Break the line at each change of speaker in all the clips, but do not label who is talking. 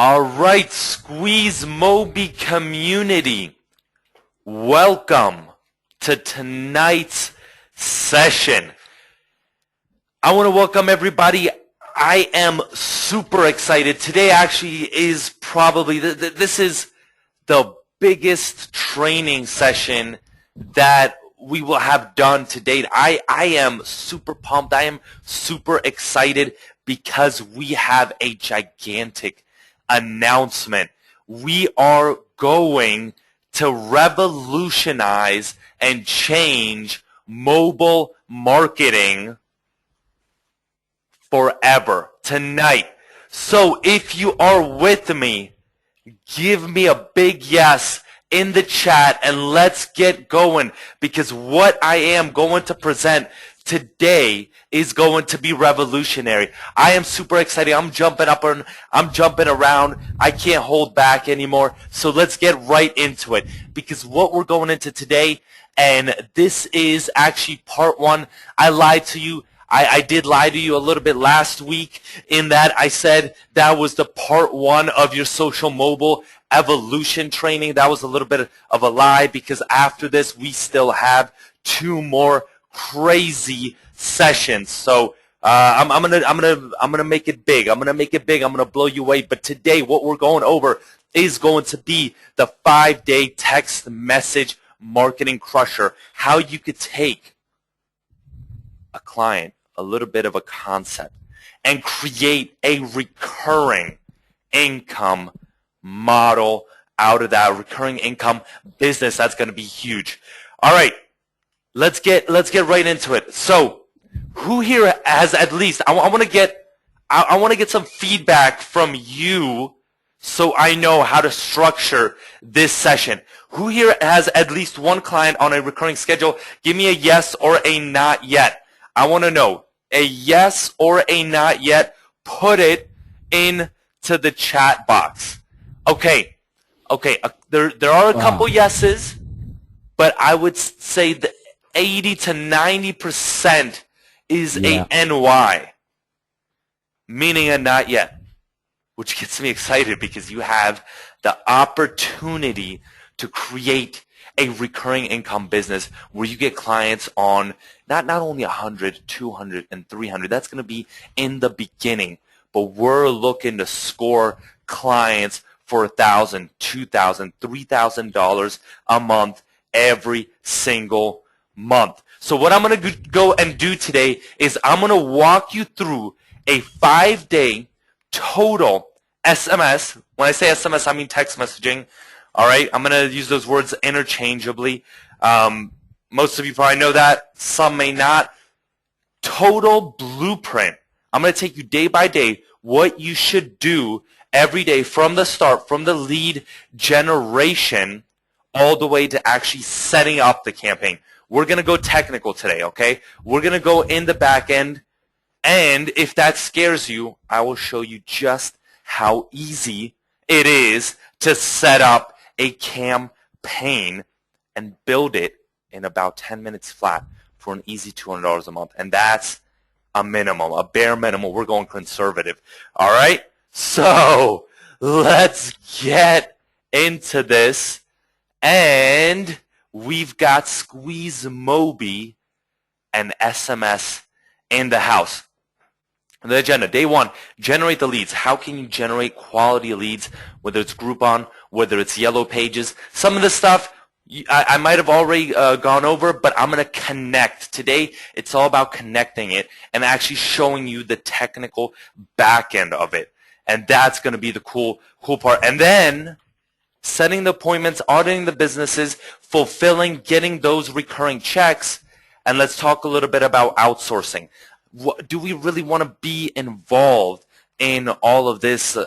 All right, SqueezeMobi community, welcome to tonight's session. I want to welcome everybody. I am super excited. Today actually is probably, this is the biggest training session that we will have done to date. I am super pumped. I am super excited because we have a gigantic announcement. We are going to revolutionize and change mobile marketing forever tonight. So if you are with me, give me a big yes in the chat and let's get going, because what I am going to present today is going to be revolutionary. I am super excited. I'm jumping up and I'm jumping around. I can't hold back anymore. So let's get right into it, because what we're going into today, and this is actually part one. I lied to you. I did lie to you a little bit last week in that I said that was the part one of your social mobile evolution training. That was a little bit of a lie, because after this we still have two more crazy sessions. So I'm gonna make it big. I'm gonna blow you away. But today what we're going over is going to be the 5-day text message marketing crusher. How you could take a client, a little bit of a concept, and create a recurring income model out of that recurring income business. That's going to be huge. All right, let's get right into it. So, who here has at least? I want to get some feedback from you, so I know how to structure this session. Who here has at least one client on a recurring schedule? Give me a yes or a not yet. I want to know a yes or a not yet. Put it into the chat box. Okay. There are a couple yeses, but I would say the 80 to 90% is a NY, meaning a not yet, which gets me excited because you have the opportunity to create a recurring income business where you get clients on not only 100, 200, and 300. That's going to be in the beginning, but we're looking to score clients for $1,000, $2,000, $3,000 a month every single month. So what I'm going to go and do today is I'm going to walk you through a 5-day total SMS. When I say SMS, I mean text messaging. All right, I'm going to use those words interchangeably. Most of you probably know that. Some may not. Total blueprint. I'm going to take you day by day what you should do every day from the start, from the lead generation all the way to actually setting up the campaign. We're going to go technical today, okay? We're going to go in the back end, and if that scares you, I will show you just how easy it is to set up a campaign and build it in about 10 minutes flat for an easy $200 a month. And that's a minimum, a bare minimum. We're going conservative. All right? So let's get into this. And we've got SqueezeMobi and SMS in the house. The agenda, day one, generate the leads. How can you generate quality leads, whether it's Groupon, whether it's Yellow Pages? Some of the stuff I might have already gone over, but I'm going to connect. Today, it's all about connecting it and actually showing you the technical back end of it. And that's going to be the cool part. And then setting the appointments, auditing the businesses, fulfilling, getting those recurring checks. And let's talk a little bit about outsourcing. Do we really want to be involved in all of this, in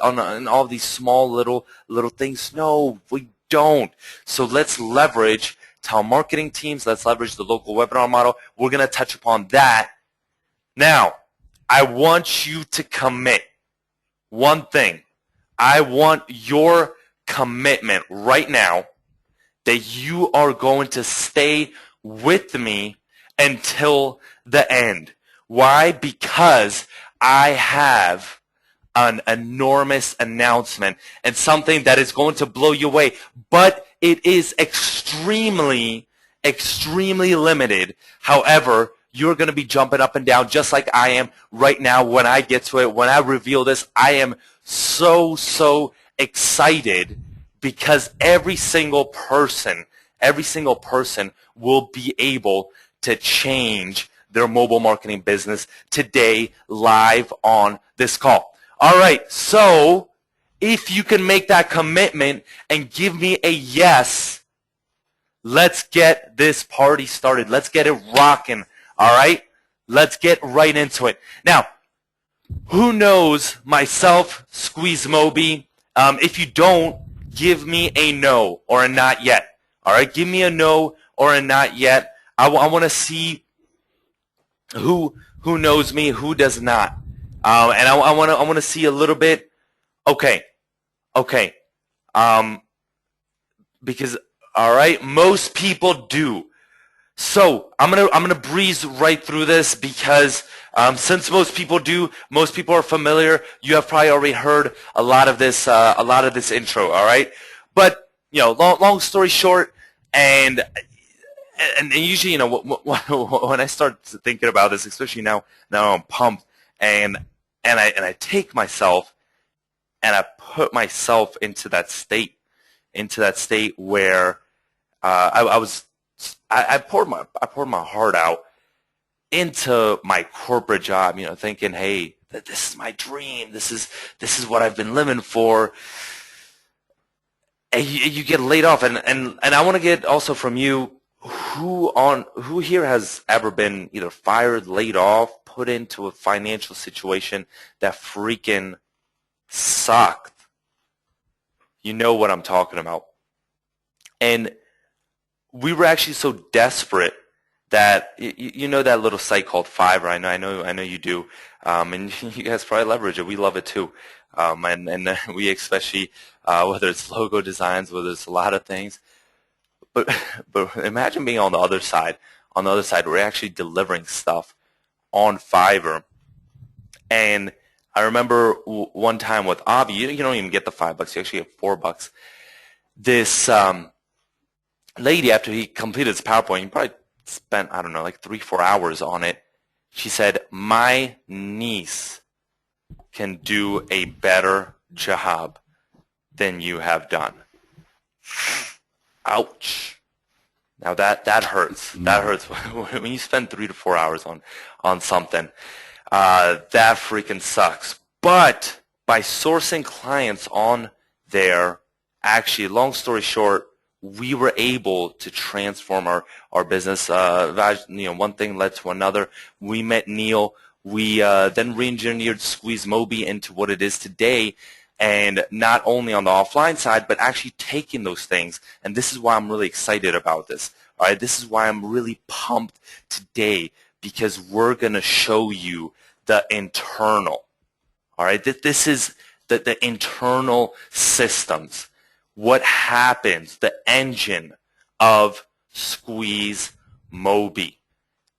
all of these small little things? No, we don't. So let's leverage telemarketing teams. Let's leverage the local webinar model. We're going to touch upon that. Now, I want you to commit one thing. I want your commitment right now that you are going to stay with me until the end. Why? Because I have an enormous announcement and something that is going to blow you away, but it is extremely, extremely limited. However, you're going to be jumping up and down just like I am right now when I get to it. When I reveal this, I am so, so excited because every single person will be able to change their mobile marketing business today live on this call. All right, so if you can make that commitment and give me a yes, let's get this party started. Let's get it rocking, all right? Let's get right into it. Now, who knows myself, SqueezeMobi? If you don't, give me a no or a not yet. All right, give me a no or a not yet. I want to see who knows me, who does not, and I want to see a little bit. Okay, because all right, most people do. So I'm gonna breeze right through this because since most people do, most people are familiar. You have probably already heard a lot of this intro. All right, but long story short, and usually when I start thinking about this, especially now I'm pumped, and I take myself and I put myself into that state where I poured my heart out into my corporate job, thinking, hey, this is my dream. This is what I've been living for. And you get laid off, and I want to get also from you, who here has ever been either fired, laid off, put into a financial situation that freaking sucked. You know what I'm talking about. And we were actually so desperate that you know that little site called Fiverr. I know you do, and you guys probably leverage it. We love it too, and we especially whether it's logo designs, whether it's a lot of things. But imagine being on the other side. On the other side, we're actually delivering stuff on Fiverr, and I remember one time with Avi, you don't even get the $5. You actually get $4. This lady, after he completed his PowerPoint, he probably spent, I don't know, like 3-4 hours on it. She said, my niece can do a better job than you have done. Ouch. Now that hurts. That hurts when you spend 3 to 4 hours on something. That freaking sucks. But by sourcing clients on there, actually, long story short, we were able to transform our business. One thing led to another. We met Neil. We then re-engineered SqueezeMobi into what it is today, and not only on the offline side, but actually taking those things. And this is why I'm really excited about this. All right, this is why I'm really pumped today, because we're going to show you the internal. All right, this is the internal systems. What happens, the engine of SqueezeMobi,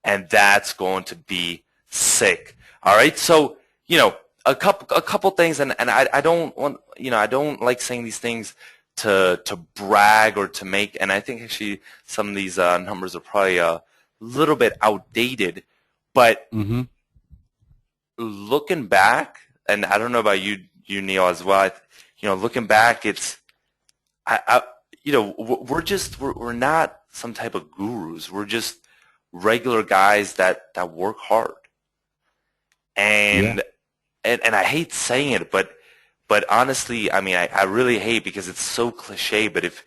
and that's going to be sick. All right, so a couple things, and I don't want I don't like saying these things to brag or to make, and I think actually some of these numbers are probably a little bit outdated, but looking back, and I don't know about you Neil as well. Looking back, it's we're not some type of gurus. We're just regular guys that work hard. And I hate saying it, but honestly, I mean, I really hate, because it's so cliche, but if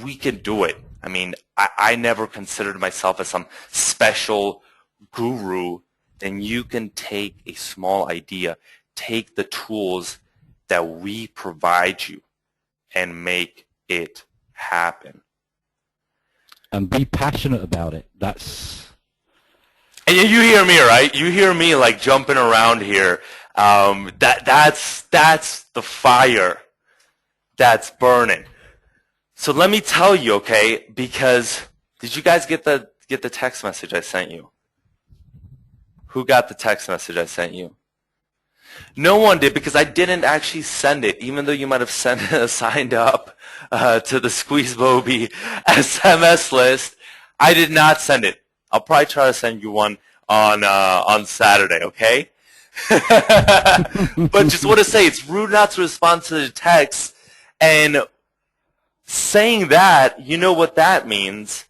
we can do it, I mean, I never considered myself as some special guru. Then you can take a small idea, take the tools that we provide you, and make it happen.
And be passionate about it. That's...
And you hear me, right? You hear me like jumping around here. That's the fire that's burning. So let me tell you, okay? Because did you guys get the text message I sent you? Who got the text message I sent you? No one did because I didn't actually send it, even though you might have signed up to the SqueezeMobi SMS list. I did not send it. I'll probably try to send you one on Saturday, okay? But just want to say it's rude not to respond to the text, and saying that, you know what that means?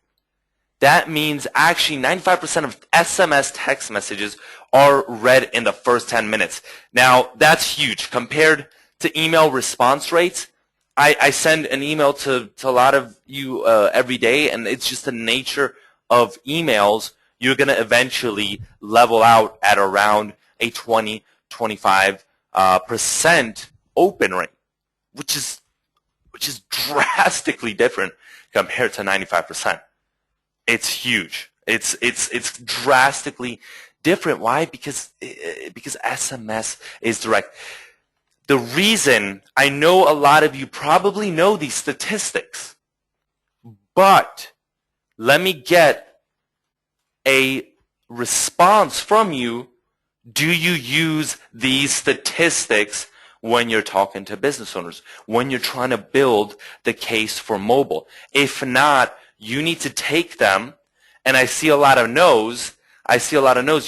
That means actually 95% of SMS text messages are read in the first 10 minutes. Now, that's huge. Compared to email response rates, I send an email to a lot of you every day, and it's just the nature of emails. You're going to eventually level out at around a 20-25% open rate, which is drastically different compared to 95%. It's huge. It's drastically different. Why? Because SMS is direct. The reason, I know a lot of you probably know these statistics, but let me get a response from you. Do you use these statistics when you're talking to business owners, when you're trying to build the case for mobile? If not, you need to take them, and I see a lot of no's.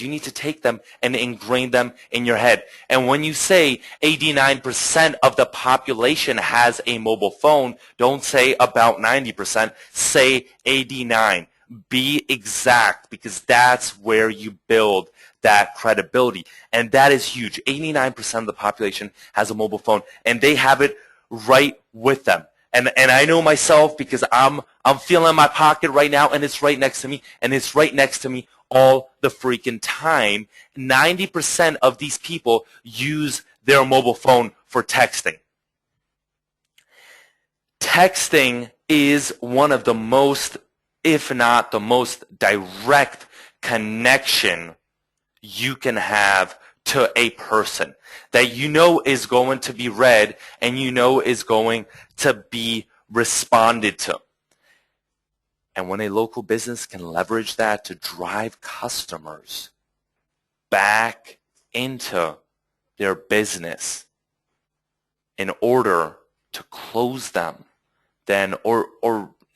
You need to take them and ingrain them in your head. And when you say 89% of the population has a mobile phone, don't say about 90%. Say 89. Be exact, because that's where you build that credibility. And that is huge. 89% of the population has a mobile phone, and they have it right with them. And I know myself, because I'm feeling my pocket right now, and it's right next to me, and it's right next to me all the freaking time. 90% of these people use their mobile phone for texting. Texting is one of the most, if not the most direct connection you can have to a person that you know is going to be read and you know is going to be responded to. And when a local business can leverage that to drive customers back into their business in order to close them, then, or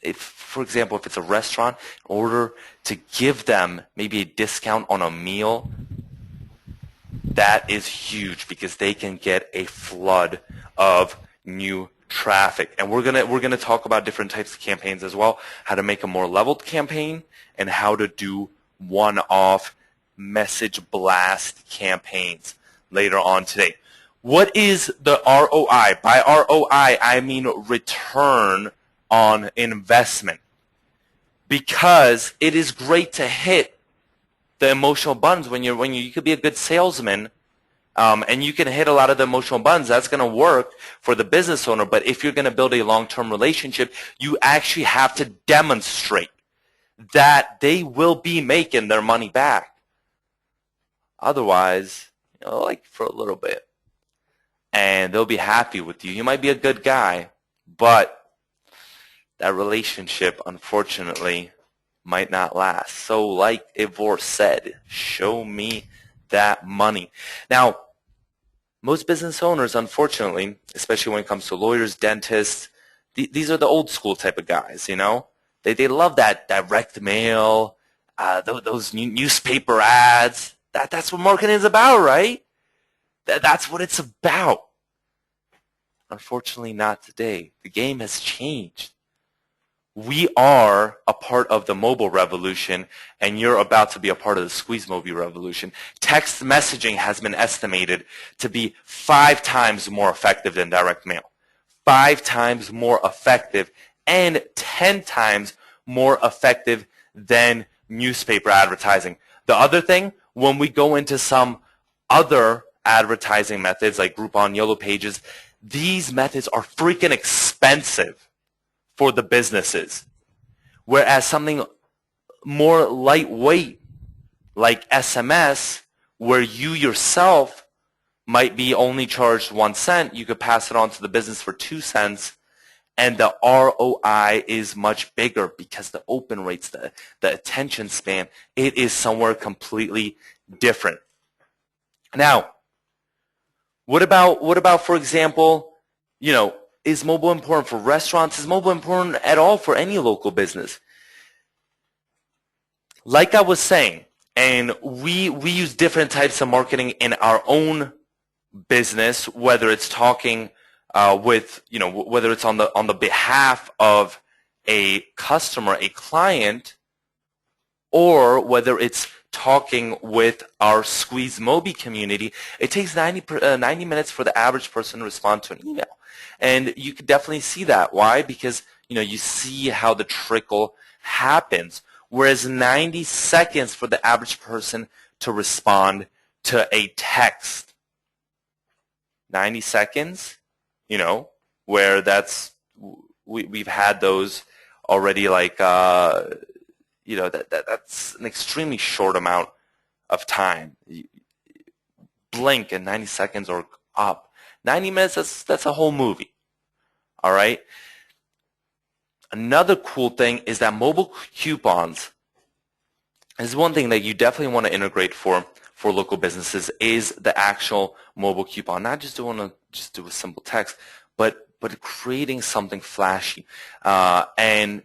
if, for example, if it's a restaurant, in order to give them maybe a discount on a meal, that is huge, because they can get a flood of new traffic. And we're gonna talk about different types of campaigns as well, how to make a more leveled campaign and how to do one-off message blast campaigns later on today. What is the ROI? By ROI, I mean return on investment, because it is great to hit the emotional buttons when you could be a good salesman, and you can hit a lot of the emotional buttons. That's going to work for the business owner. But if you're going to build a long-term relationship, you actually have to demonstrate that they will be making their money back. Otherwise, like for a little bit, and they'll be happy with you. You might be a good guy, but that relationship, unfortunately, might not last. So like Ivor said, show me that money. Now, most business owners, unfortunately, especially when it comes to lawyers, dentists, these are the old school type of guys, They love that direct mail, those newspaper ads. That's what marketing is about, right? That's what it's about. Unfortunately, not today. The game has changed. We are a part of the mobile revolution, and you're about to be a part of the SqueezeMobi revolution. Text messaging has been estimated to be 5 times more effective than direct mail. 5 times more effective, and 10 times more effective than newspaper advertising. The other thing, when we go into some other advertising methods like Groupon, Yellow Pages, these methods are freaking expensive for the businesses. Whereas something more lightweight like SMS, where you yourself might be only charged 1 cent, you could pass it on to the business for 2 cents, and the ROI is much bigger because the open rates, the attention span, it is somewhere completely different. Now, What about, for example, is mobile important for restaurants? Is mobile important at all for any local business? Like I was saying, and we use different types of marketing in our own business, whether it's talking whether it's on the behalf of a customer, a client, or whether it's talking with our SqueezeMobi community. It takes 90 minutes for the average person to respond to an email. And you could definitely see that. Why? Because you see how the trickle happens. Whereas 90 seconds for the average person to respond to a text. 90 seconds, where we've had those already, like that's an extremely short amount of time. Blink and 90 seconds are up. 90 minutes, that's a whole movie. All right? Another cool thing is that mobile coupons is one thing that you definitely want to integrate for local businesses, is the actual mobile coupon. Not just do a simple text, but creating something flashy. And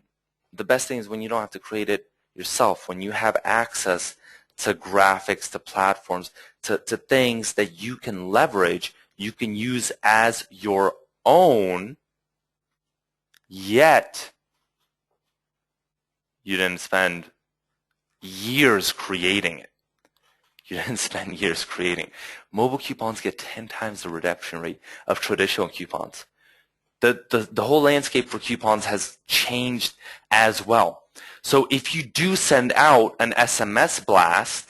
the best thing is when you don't have to create it yourself, when you have access to graphics, to platforms, to things that you can leverage, you can use as your own, yet you didn't spend years creating it. You didn't spend years creating. Mobile coupons get 10 times the redemption rate of traditional coupons. The whole landscape for coupons has changed as well. So if you do send out an SMS blast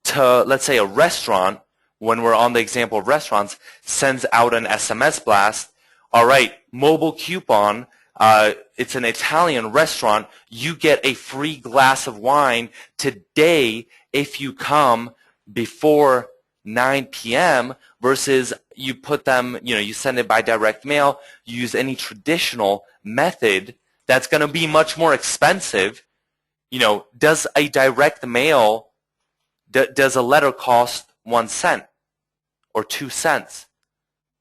to, let's say, a restaurant, when we're on the example of restaurants, sends out an SMS blast, all right, mobile coupon, it's an Italian restaurant, you get a free glass of wine today if you come before 9 p.m. versus you put them, you send it by direct mail, you use any traditional method that's going to be much more expensive. Does a direct mail, does a letter cost 1 cent or 2 cents?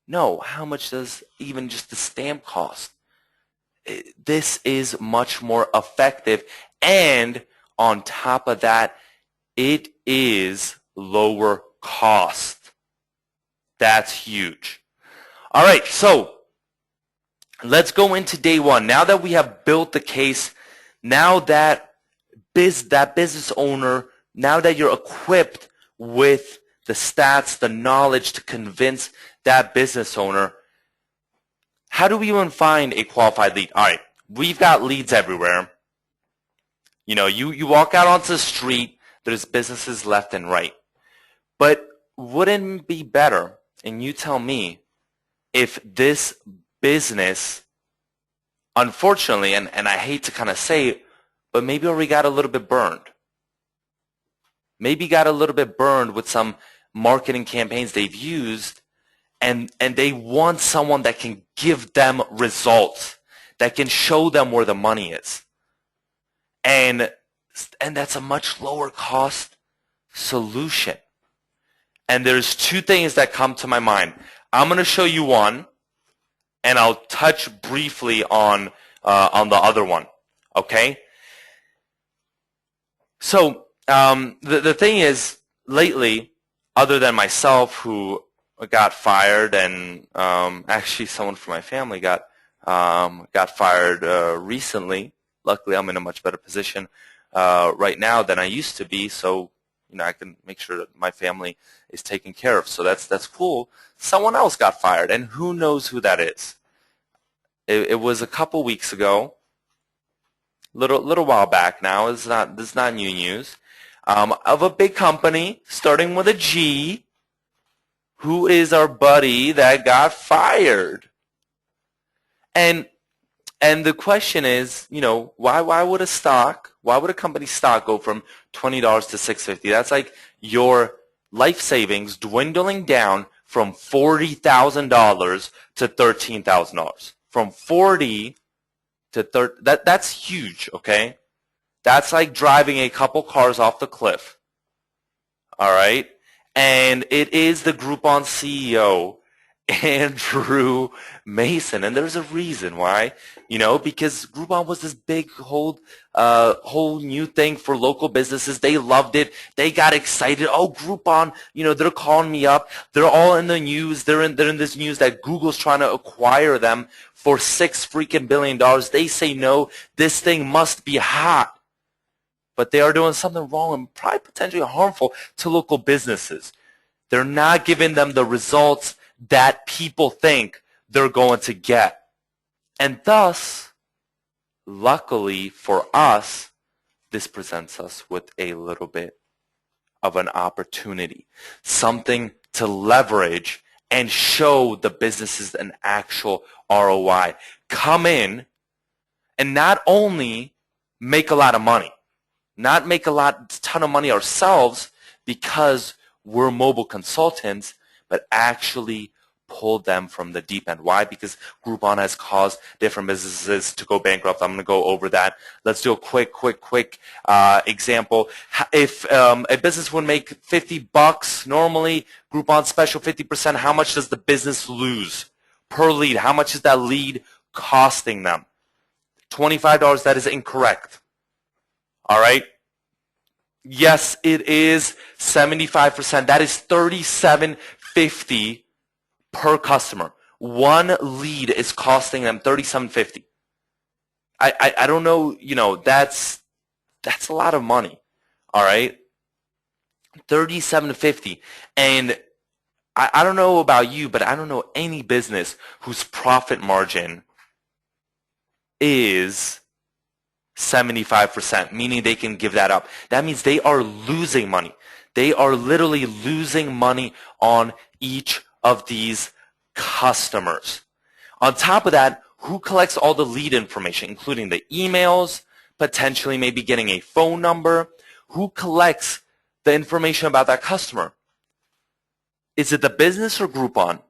No. How much does even just the stamp cost? This is much more effective, and on top of that, it is lower cost. That's huge. All right, so let's go into day one. Now that we have built the case, now that business owner, now that you're equipped with the stats, the knowledge to convince that business owner, how do we even find a qualified lead? All right, we've got leads everywhere. You walk out onto the street, there's businesses left and right. But wouldn't it be better, and you tell me, if this business, unfortunately, and I hate to kind of say it, but maybe already got a little bit burned. Maybe got a little bit burned with some marketing campaigns they've used, and they want someone that can give them results, that can show them where the money is. And that's a much lower cost solution. And there's two things that come to my mind. I'm going to show you one, and I'll touch briefly on the other one. Okay? So the thing is, lately, other than myself, who got fired, and actually someone from my family got fired recently. Luckily, I'm in a much better position right now than I used to be, so I can make sure that my family is taken care of. So that's cool. Someone else got fired, and who knows who that is? It was a couple weeks ago, little while back now. This is not new news. Of a big company starting with a G. Who is our buddy that got fired? And the question is, why would a company stock go from $20 to $6.50? That's like your life savings dwindling down from $40,000 to $13,000. From 40 to 30, that's huge, okay? That's like driving a couple cars off the cliff. All right? and it is the Groupon CEO, Andrew Mason, and there's a reason why, because Groupon was this big whole new thing for local businesses. They loved it. They got excited. Oh, Groupon, they're calling me up. They're all in the news. They're in this news that Google's trying to acquire them for $6 billion. They say no. This thing must be hot. But they are doing something wrong and probably potentially harmful to local businesses. They're not giving them the results that people think they're going to get. And thus, luckily for us, this presents us with a little bit of an opportunity, something to leverage and show the businesses an actual ROI. Come in and not only make a lot of money, not make ton of money ourselves because we're mobile consultants, but actually pull them from the deep end. Why? Because Groupon has caused different businesses to go bankrupt. I'm going to go over that. Let's do a quick example. If a business would make $50 normally, Groupon special 50%, how much does the business lose per lead? How much is that lead costing them? $25. That is incorrect. All right? Yes, it is 75%. That is $37.50 per customer. One lead is costing them $37.50. I don't know, that's a lot of money. All right? $37.50. And I don't know about you, but I don't know any business whose profit margin is 75%, meaning they can give that up. That means they are losing money. They are literally losing money on each of these customers. On top of that, who collects all the lead information, including the emails, potentially maybe getting a phone number? Who collects the information about that customer? Is it the business or Groupon?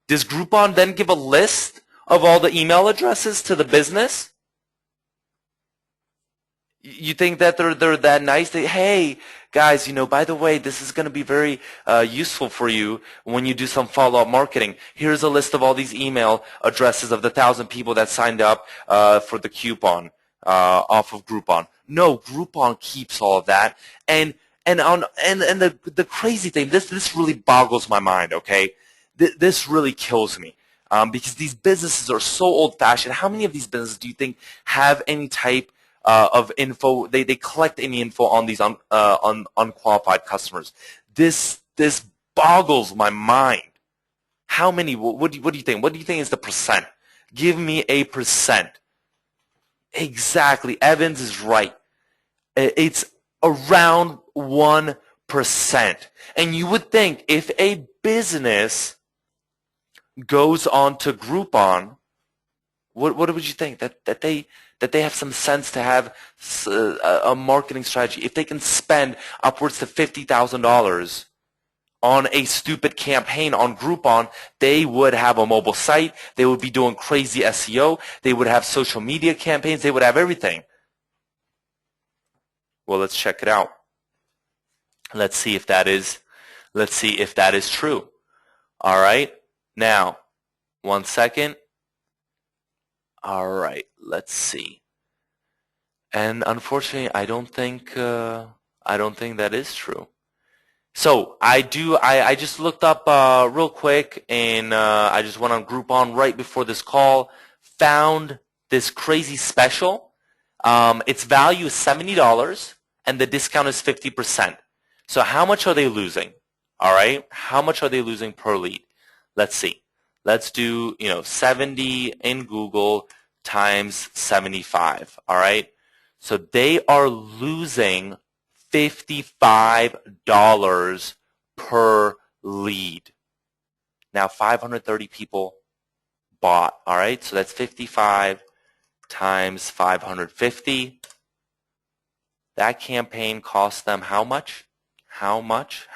Does Groupon then give a list of all the email addresses to the business? You think that they're that nice? Hey, guys, by the way, this is going to be very useful for you when you do some follow-up marketing. Here's a list of all these email addresses of the 1,000 people that signed up for the coupon off of Groupon. No, Groupon keeps all of that. And the crazy thing, this really boggles my mind. Okay, this really kills me. Because these businesses are so old-fashioned. How many of these businesses do you think have any type of info? They collect any info on these unqualified customers? This boggles my mind. How many? What do you think? What do you think is the percent? Give me a percent. Exactly. Evans is right. It's around 1%. And you would think if a business goes on to Groupon, what would you think? That they have some sense to have a marketing strategy. If they can spend upwards to $50,000 on a stupid campaign on Groupon, they would have a mobile site. They would be doing crazy SEO. They would have social media campaigns. They would have everything. Well, let's check it out. Let's see if that is true. All right. Now, 1 second. All right, let's see. And unfortunately, I don't think that is true. So I just looked up real quick, and I just went on Groupon right before this call, found this crazy special. Its value is $70, and the discount is 50%. So how much are they losing? All right, how much are they losing per lead? Let's see. Let's do 70 in Google times 75. All right, so they are losing $55 per lead. Now 530 people bought. All right, so that's 55 times 550. That campaign cost them how much? How much?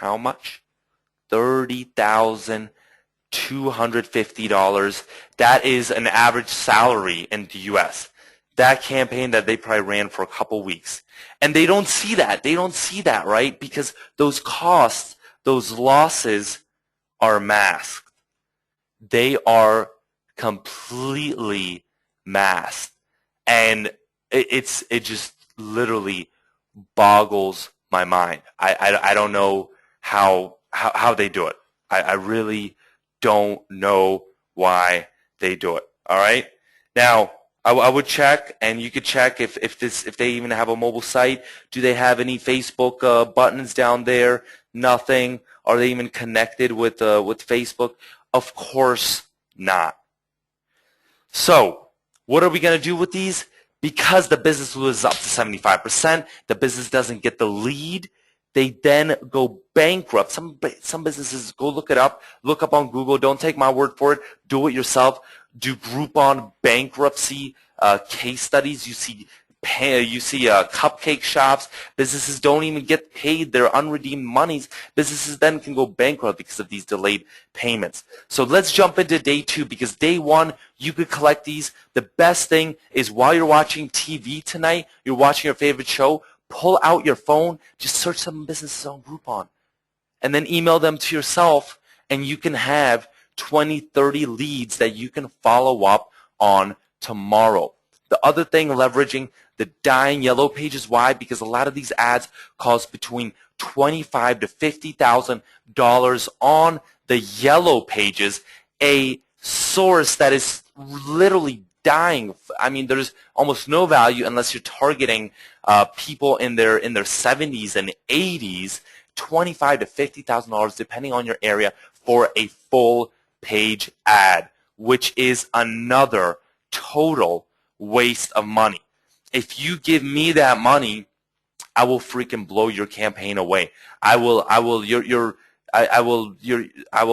$30,250. That is an average salary in the U.S. That campaign that they probably ran for a couple weeks. And they don't see that. They don't see that, right? Because those costs those losses are masked. They are completely masked. And it just literally boggles my mind. I don't know how they do it. I really don't know why they do it. All right. Now, I would check, and you could check if they even have a mobile site. Do they have any Facebook buttons down there? Nothing. Are they even connected with Facebook? Of course not. So, what are we going to do with these? Because the business was up to 75%, the business doesn't get the lead, they then go bankrupt. Some businesses, go look it up, look up on Google, don't take my word for it, do it yourself. Do Groupon bankruptcy case studies. You see cupcake shops. Businesses don't even get paid their unredeemed monies. Businesses then can go bankrupt because of these delayed payments. So let's jump into day 2, because day 1, you could collect these. The best thing is, while you're watching TV tonight, you're watching your favorite show, pull out your phone, just search some businesses on Groupon, and then email them to yourself, and you can have 20, 30 leads that you can follow up on tomorrow. The other thing, leveraging the dying yellow pages. Why? Because a lot of these ads cost between $25,000 to $50,000 on the yellow pages, a source that is literally dying. I mean, there's almost no value unless you're targeting people in their 70s and 80s. $25,000 to $50,000, depending on your area, for a full page ad, which is another total waste of money. If you give me that money, I will freaking blow your campaign away. I will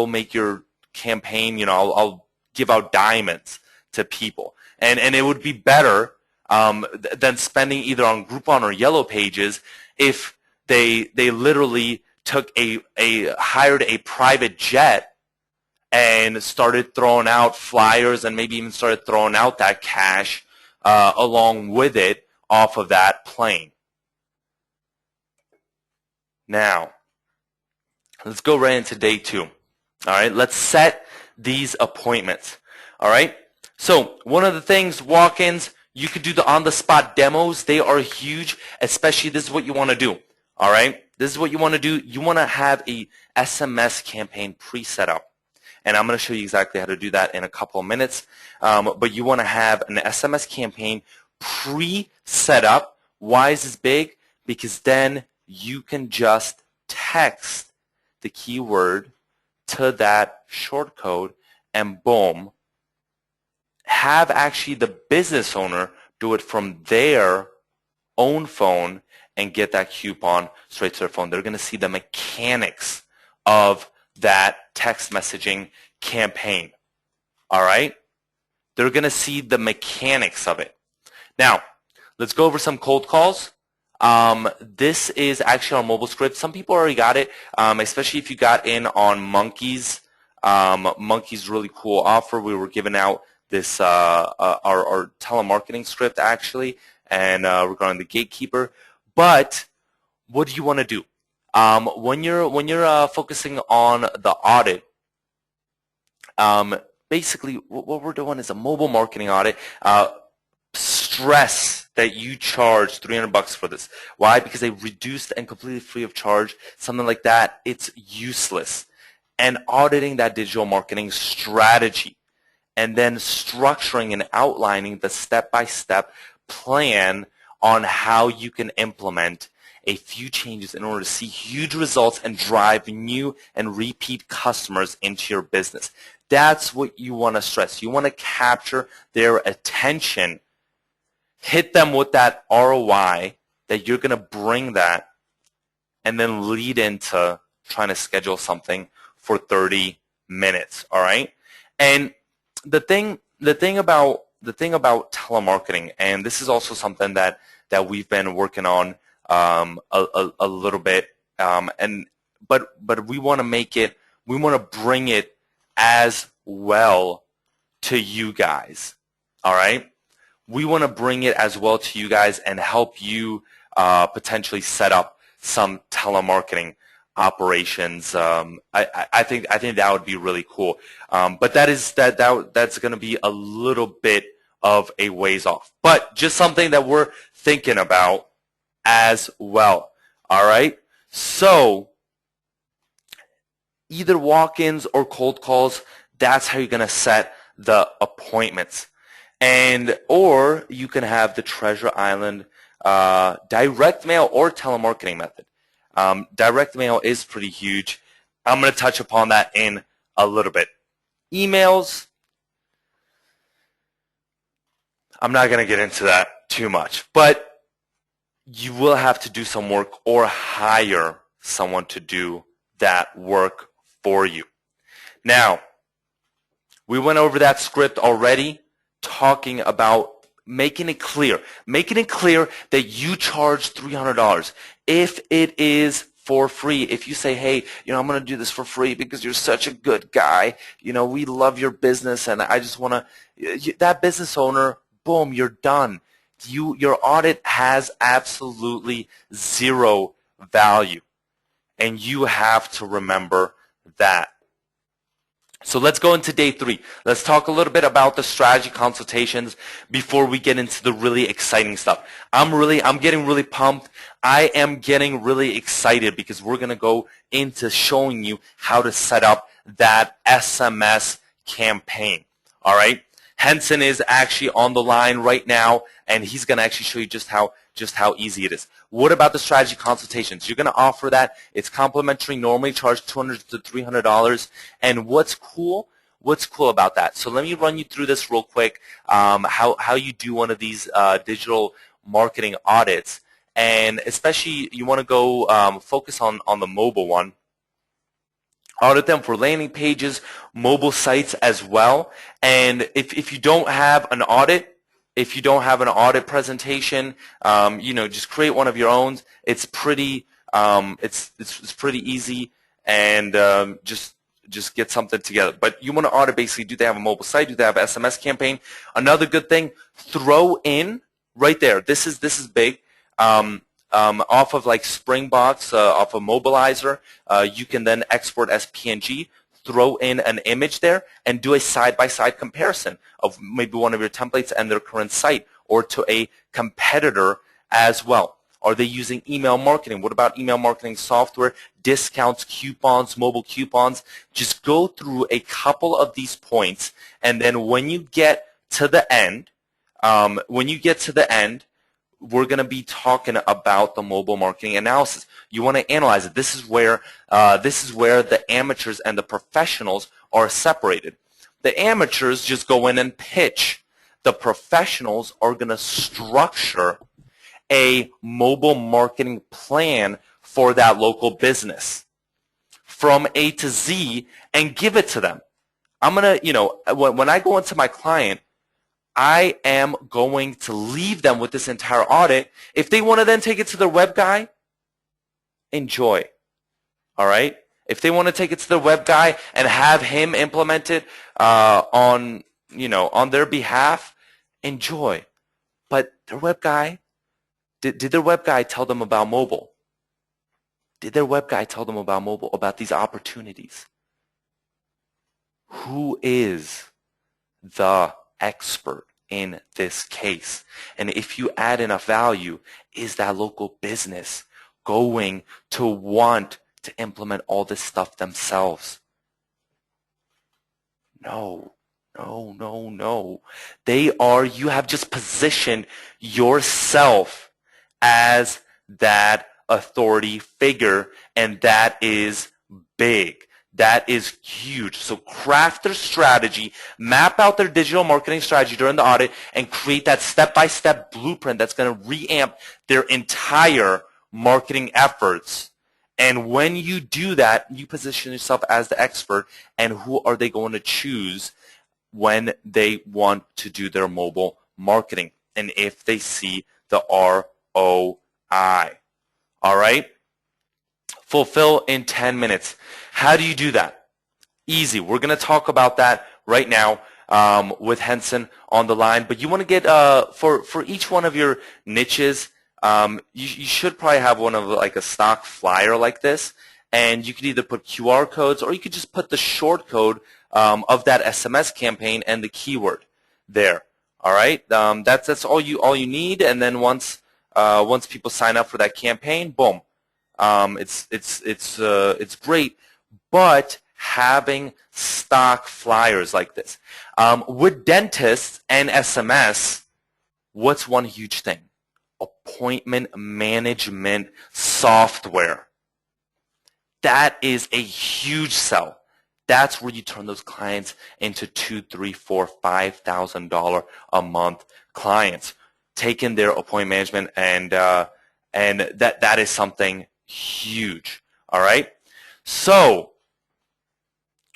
make your campaign, I'll give out diamonds to people. And it would be better than spending either on Groupon or Yellow Pages if they literally hired a private jet and started throwing out flyers, and maybe even started throwing out that cash along with it off of that plane. Now, let's go right into day 2. All right, let's set these appointments. All right, so one of the things, walk-ins, you could do the on-the-spot demos. They are huge, especially this is what you want to do. All right, this is what you want to do. You want to have a SMS campaign pre-set up. And I'm going to show you exactly how to do that in a couple of minutes. But you want to have an SMS campaign pre-set up. Why is this big? Because then you can just text the keyword to that short code, and boom, have actually the business owner do it from their own phone and get that coupon straight to their phone. They're going to see the mechanics of that text messaging campaign. All right? They're going to see the mechanics of it. Now, let's go over some cold calls. This is actually our mobile script. Some people already got it, especially if you got in on Monkey's. Monkey's really cool offer. We were giving out this our telemarketing script actually, and regarding the gatekeeper. But what do you want to do? When you're focusing on the audit, basically what we're doing is a mobile marketing audit. Stress that you charge $300 for this. Why? Because they reduced and completely free of charge, something like that. It's useless. And auditing that digital marketing strategy, and then structuring and outlining the step-by-step plan on how you can implement a few changes in order to see huge results and drive new and repeat customers into your business. That's what you want to stress. You want to capture their attention, hit them with that ROI that you're going to bring that, and then lead into trying to schedule something for 30 minutes. All right? And the thing about telemarketing, and this is also something that we've been working on a little bit, but we want to bring it as well to you guys. All right? We want to bring it as well to you guys and help you potentially set up some telemarketing operations. I think that would be really cool. But that's going to be a little bit of a ways off. But just something that we're thinking about as well. All right. So either walk-ins or cold calls, that's how you're going to set the appointments. And or you can have the Treasure Island direct mail or telemarketing method. Direct mail is pretty huge. I'm going to touch upon that in a little bit. Emails, I'm not going to get into that too much, but you will have to do some work or hire someone to do that work for you. Now, we went over that script already, talking about making it clear that you charge $300. If it is for free, if you say, hey, I'm going to do this for free because you're such a good guy, we love your business and I just want to, that business owner, boom, you're done. Your audit has absolutely zero value, and you have to remember that. So let's go into day 3. Let's talk a little bit about the strategy consultations before we get into the really exciting stuff. I'm getting really pumped. I am getting really excited because we're going to go into showing you how to set up that SMS campaign. All right? Henson is actually on the line right now, and he's going to actually show you just how easy it is. What about the strategy consultations? You're going to offer that. It's complimentary, normally charged $200 to $300. And what's cool about that? So let me run you through this real quick, how you do one of these digital marketing audits. And especially you want to go focus on the mobile one. Audit them for landing pages, mobile sites as well. And if you don't have an audit, presentation, just create one of your own. It's pretty, it's pretty easy, and just get something together. But you want to audit basically: do they have a mobile site? Do they have an SMS campaign? Another good thing: throw in right there. This is big. Off of like Springbox, off of Mobilizer, you can then export as PNG. Throw in an image there and do a side-by-side comparison of maybe one of your templates and their current site, or to a competitor as well. Are they using email marketing? What about email marketing software, discounts, coupons, mobile coupons? Just go through a couple of these points, and then when you get to the end, we're going to be talking about the mobile marketing analysis. You want to analyze it. This is where the amateurs and the professionals are separated. The amateurs just go in and pitch. The professionals are going to structure a mobile marketing plan for that local business from A to Z and give it to them. I'm going to, when I go into my client, I am going to leave them with this entire audit. If they want to then take it to their web guy, enjoy. All right? If they want to take it to their web guy and have him implement it on their behalf, enjoy. But their web guy, did their web guy tell them about mobile? Did their web guy tell them about mobile, about these opportunities? Who is the expert in this case? And if you add enough value, is that local business going to want to implement all this stuff themselves? No. You have just positioned yourself as that authority figure, and that is big. That is huge. So craft their strategy, map out their digital marketing strategy during the audit, and create that step-by-step blueprint that's going to reamp their entire marketing efforts. And when you do that, you position yourself as the expert, and who are they going to choose when they want to do their mobile marketing, and if they see the ROI. All right? Fulfill in 10 minutes. How do you do that? Easy. We're going to talk about that right now with Henson on the line. But you want to get, for each one of your niches, you should probably have one of like a stock flyer like this. and you could either put QR codes or you could just put the short code of that SMS campaign and the keyword there. All right, that's all you need, and then once people sign up for that campaign, boom, it's great. But having stock flyers like this with dentists and SMS, what's one huge thing? Appointment management software. That is a huge sell. That's where you turn those clients into $2,000, $3,000, $4,000, $5,000 a month clients, taking their appointment management, and that is something huge. All right. So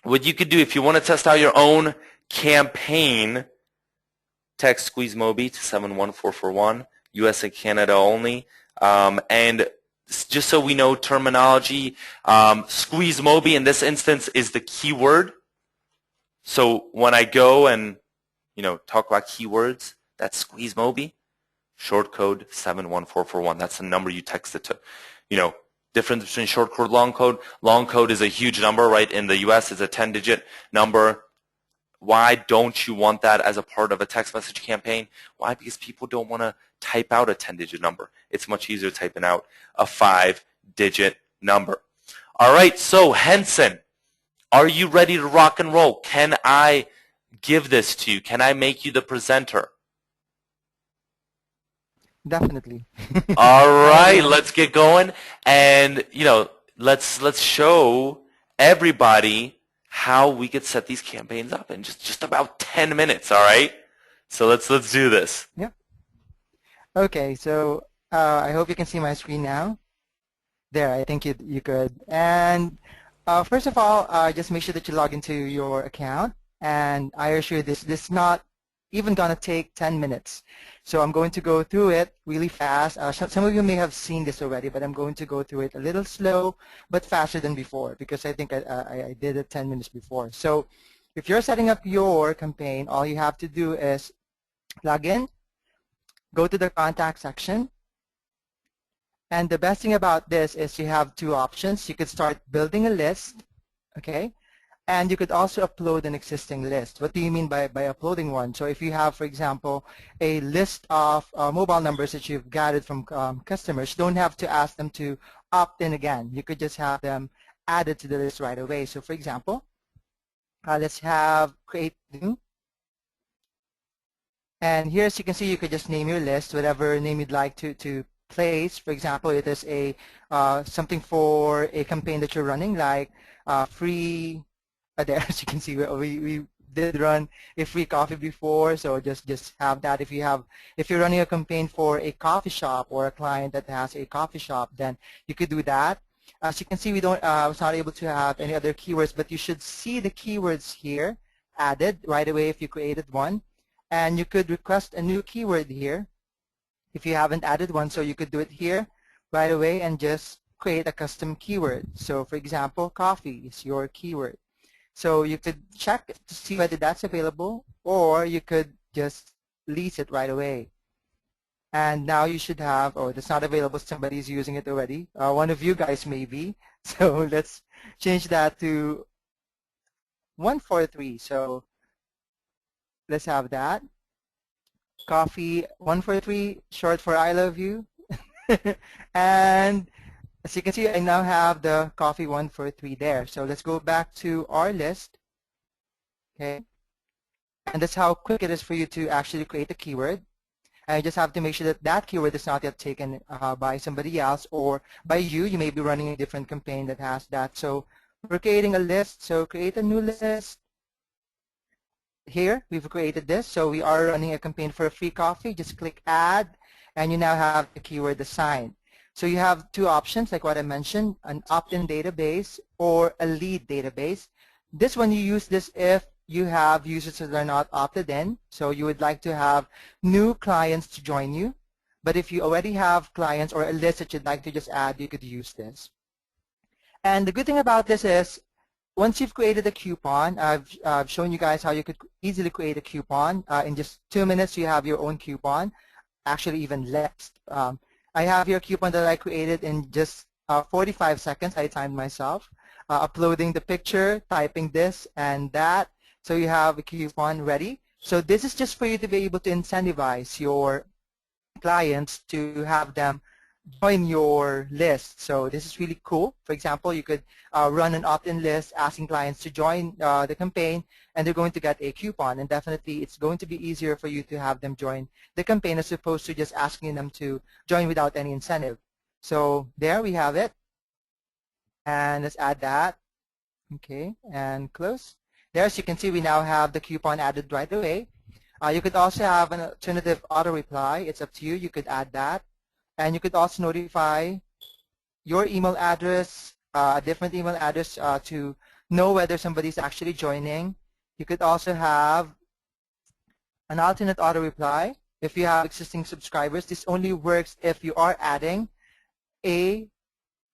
what you could do if you want to test out your own campaign, text SqueezeMobi to 71441, U.S. and Canada only, and just so we know terminology, SqueezeMobi in this instance is the keyword. So when I go and talk about keywords, that's SqueezeMobi. Short code 71441. That's the number you text it to. Difference between short code, long code. Long code is a huge number, right? In the U.S., it's a 10-digit number. Why don't you want that as a part of a text message campaign? Why? Because people don't want to type out a 10-digit number. It's much easier typing out a 5-digit number. All right, so Henson, are you ready to rock and roll? Can I give this to you? Can I make you the presenter?
Definitely.
All right, let's get going, and let's show everybody how we could set these campaigns up in just about 10 minutes. All right, so let's do this.
Yeah. Okay, so I hope you can see my screen now. There, I think you could. And first of all, just make sure that you log into your account, and I assure you this is not even gonna take 10 minutes. So I'm going to go through it really fast. Some of you may have seen this already, but I'm going to go through it a little slow, but faster than before, because I think I did it 10 minutes before. So if you're setting up your campaign, all you have to do is log in, go to the contact section, and the best thing about this is you have two options. You could start building a list, okay? And you could also upload an existing list. What do you mean by uploading one? So if you have, for example, a list of mobile numbers that you've gathered from customers, you don't have to ask them to opt in again. You could just have them added to the list right away. So for example, let's have create new. And here, as you can see, you could just name your list, whatever name you'd like to place. For example, it is a something for a campaign that you're running, like free. There, as you can see, we did run a free coffee before, so just have that. If you're running a campaign for a coffee shop or a client that has a coffee shop, then you could do that. As you can see, I was not able to have any other keywords, but you should see the keywords here added right away if you created one. And you could request a new keyword here if you haven't added one, so you could do it here right away and just create a custom keyword. So for example, coffee is your keyword. So you could check to see whether that's available, or you could just lease it right away. And now you should have, oh, that's not available, somebody's using it already. One of you guys maybe. So let's change that to 143. So let's have that. Coffee 143, short for I love you. And as you can see, I now have the coffee 143 there. So let's go back to our list. Okay. And that's how quick it is for you to actually create a keyword. And you just have to make sure that that keyword is not yet taken by somebody else or by you. You may be running a different campaign that has that. So we're creating a list. So create a new list. Here, we've created this. So we are running a campaign for a free coffee. Just click add, and you now have the keyword assigned. So you have two options, like what I mentioned, an opt-in database or a lead database. This one, you use this if you have users that are not opted in. So you would like to have new clients to join you. But if you already have clients or a list that you'd like to just add, you could use this. And the good thing about this is, once you've created a coupon, I've shown you guys how you could easily create a coupon. In just 2 minutes, you have your own coupon, actually even less. I have your coupon that I created in just 45 seconds. I timed myself. Uploading the picture, typing this and that. So you have a coupon ready. So this is just for you to be able to incentivize your clients to have them join your list. So this is really cool. For example, you could run an opt-in list asking clients to join the campaign, and they're going to get a coupon. And definitely it's going to be easier for you to have them join the campaign as opposed to just asking them to join without any incentive. So there we have it. And let's add that. Okay, and close. There, as you can see, we now have the coupon added right away. You could also have an alternative auto reply. It's up to you. You could add that. And you could also notify your email address, a different email address to know whether somebody's actually joining. You could also have an alternate auto reply. If you have existing subscribers, this only works if you are adding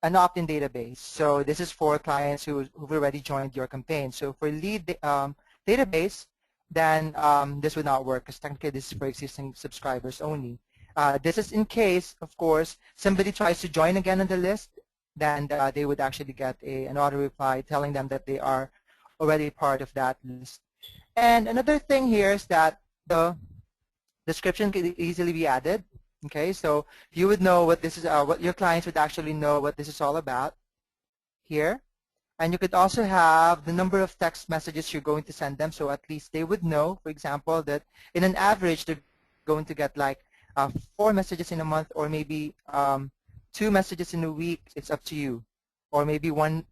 an opt-in database. So this is for clients who've already joined your campaign. So for lead database, then this would not work because technically this is for existing subscribers only. This is in case, of course, somebody tries to join again on the list, then they would actually get an auto reply telling them that they are already part of that list. And another thing here is that the description could easily be added. Okay, so you would know what this is, what your clients would actually know what this is all about here. And you could also have the number of text messages you're going to send them, so at least they would know, for example, that in an average they're going to get like 4 messages in a month, or maybe 2 messages in a week. It's up to you, or maybe 1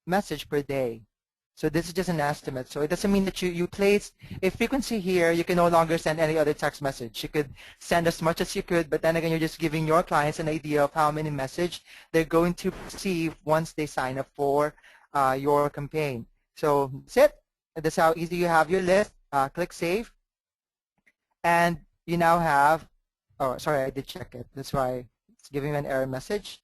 message per day. So this is just an estimate. So it doesn't mean that you place a frequency here. You can no longer send any other text message. You could send as much as you could, but then again, you're just giving your clients an idea of how many messages they're going to receive once they sign up for your campaign. So that's it. That's how easy you have your list. Click Save. And you now have, oh, sorry, I did check it. That's why it's giving me an error message.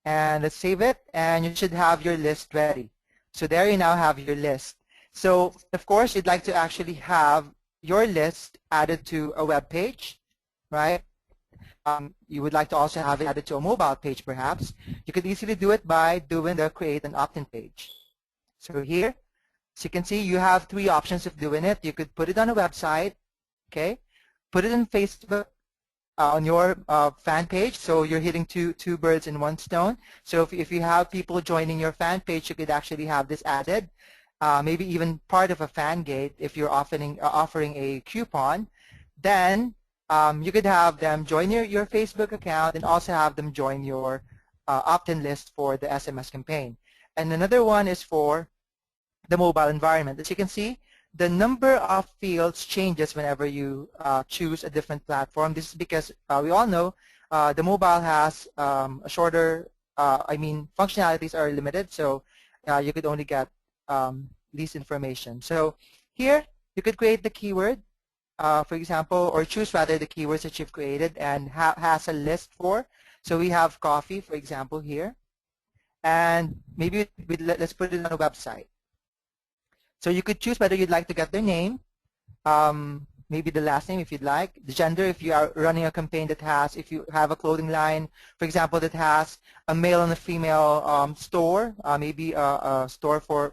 And let's save it, and you should have your list ready. So there you now have your list. So of course, you'd like to actually have your list added to a web page, right? You would like to also have it added to a mobile page, perhaps. You could easily do it by doing the create an opt-in page. So here, as you can see, you have 3 options of doing it. You could put it on a website, okay? Put it on Facebook, on your fan page, so you're hitting two birds in one stone. So if you have people joining your fan page, you could actually have this added, maybe even part of a fan gate if you're offering a coupon. Then you could have them join your Facebook account and also have them join your opt-in list for the SMS campaign. And another one is for the mobile environment. As you can see, the number of fields changes whenever you choose a different platform. This is because we all know the mobile has a shorter, functionalities are limited, so you could only get least information. So here, you could create the keyword, for example, or choose rather the keywords that you've created and has a list for. So we have coffee, for example, here. And maybe let's put it on a website. So you could choose whether you'd like to get their name, maybe the last name if you'd like, the gender if you are running a campaign that has, if you have a clothing line, for example, that has a male and a female store, maybe a store for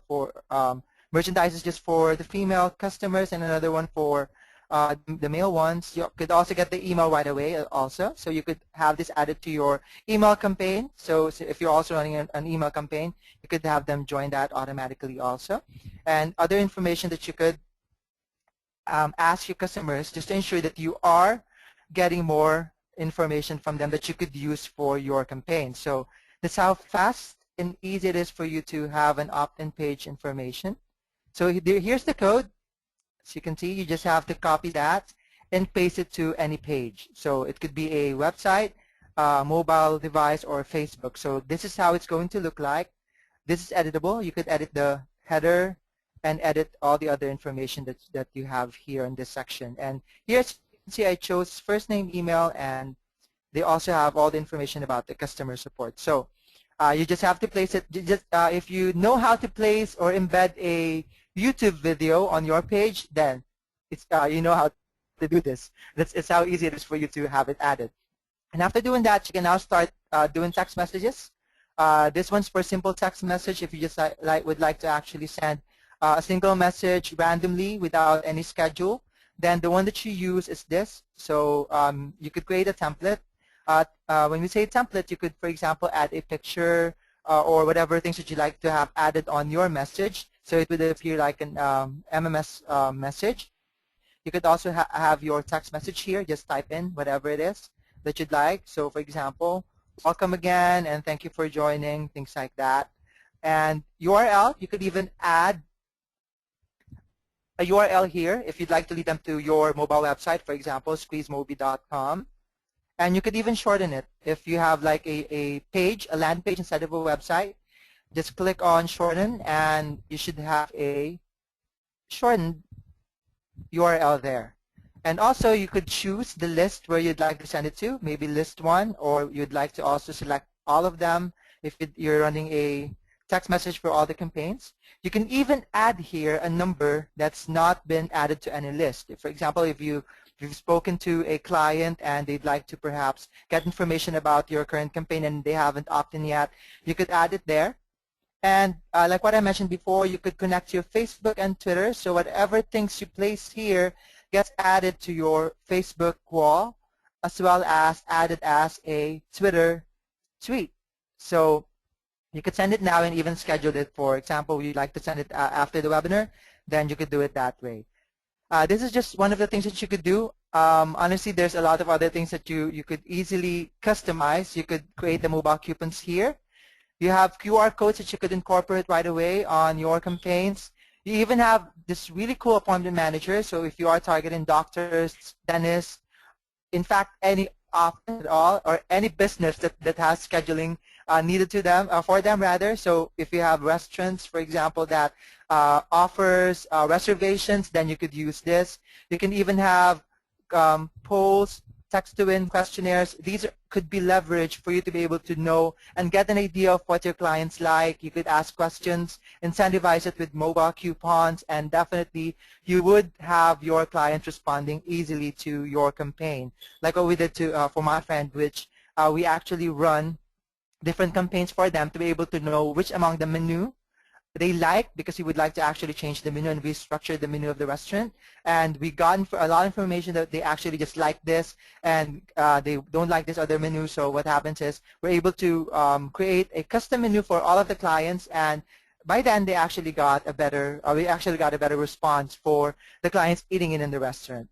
merchandise is just for the female customers and another one for the male ones. You could also get the email right away also. So you could have this added to your email campaign. So if you're also running an email campaign, you could have them join that automatically also. And other information that you could ask your customers just to ensure that you are getting more information from them that you could use for your campaign. So that's how fast and easy it is for you to have an opt-in page information. So here's the code. As you can see, you just have to copy that and paste it to any page. So it could be a website, mobile device, or Facebook. So this is how it's going to look like. This is editable. You could edit the header and edit all the other information that you have here in this section. And here, as you can see, I chose first name, email, and they also have all the information about the customer support. So you just have to place it. If you know how to place or embed a YouTube video on your page, then it's you know how to do this. It's how easy it is for you to have it added. And after doing that, you can now start doing text messages. This one's for simple text message if you just would like to actually send a single message randomly without any schedule. Then the one that you use is this. So you could create a template. When we say template, you could, for example, add a picture or whatever things that you like to have added on your message. So it would appear like an MMS message. You could also have your text message here. Just type in whatever it is that you'd like. So for example, welcome again and thank you for joining, things like that. And URL, you could even add a URL here if you'd like to lead them to your mobile website, for example, SqueezeMobi.com. And you could even shorten it. If you have like a page, a land page instead of a website, just click on shorten and you should have a shortened URL there. And also you could choose the list where you'd like to send it to, maybe list 1, or you'd like to also select all of them if you're running a text message for all the campaigns. You can even add here a number that's not been added to any list. For example, if you've spoken to a client and they'd like to perhaps get information about your current campaign and they haven't opted in yet, you could add it there. And like what I mentioned before, you could connect your Facebook and Twitter. So whatever things you place here gets added to your Facebook wall, as well as added as a Twitter tweet. So you could send it now and even schedule it. For example, you'd like to send it after the webinar, then you could do it that way. This is just one of the things that you could do. Honestly, there's a lot of other things that you could easily customize. You could create the mobile coupons here. You have QR codes that you could incorporate right away on your campaigns. You even have this really cool appointment manager. So if you are targeting doctors, dentists, in fact, any office at all, or any business that has scheduling needed to them, for them rather. So if you have restaurants, for example, that offers reservations, then you could use this. You can even have polls, text-to-win questionnaires. These could be leveraged for you to be able to know and get an idea of what your clients like. You could ask questions, incentivize it with mobile coupons, and definitely you would have your clients responding easily to your campaign. Like what we did for my friend, which we actually run different campaigns for them to be able to know which among the menu they like, because he would like to actually change the menu and restructure the menu of the restaurant. And we got a lot of information that they actually just like this and they don't like this other menu. So what happens is we're able to create a custom menu for all of the clients, and by then they actually got a better, we actually got a better response for the clients eating in the restaurant.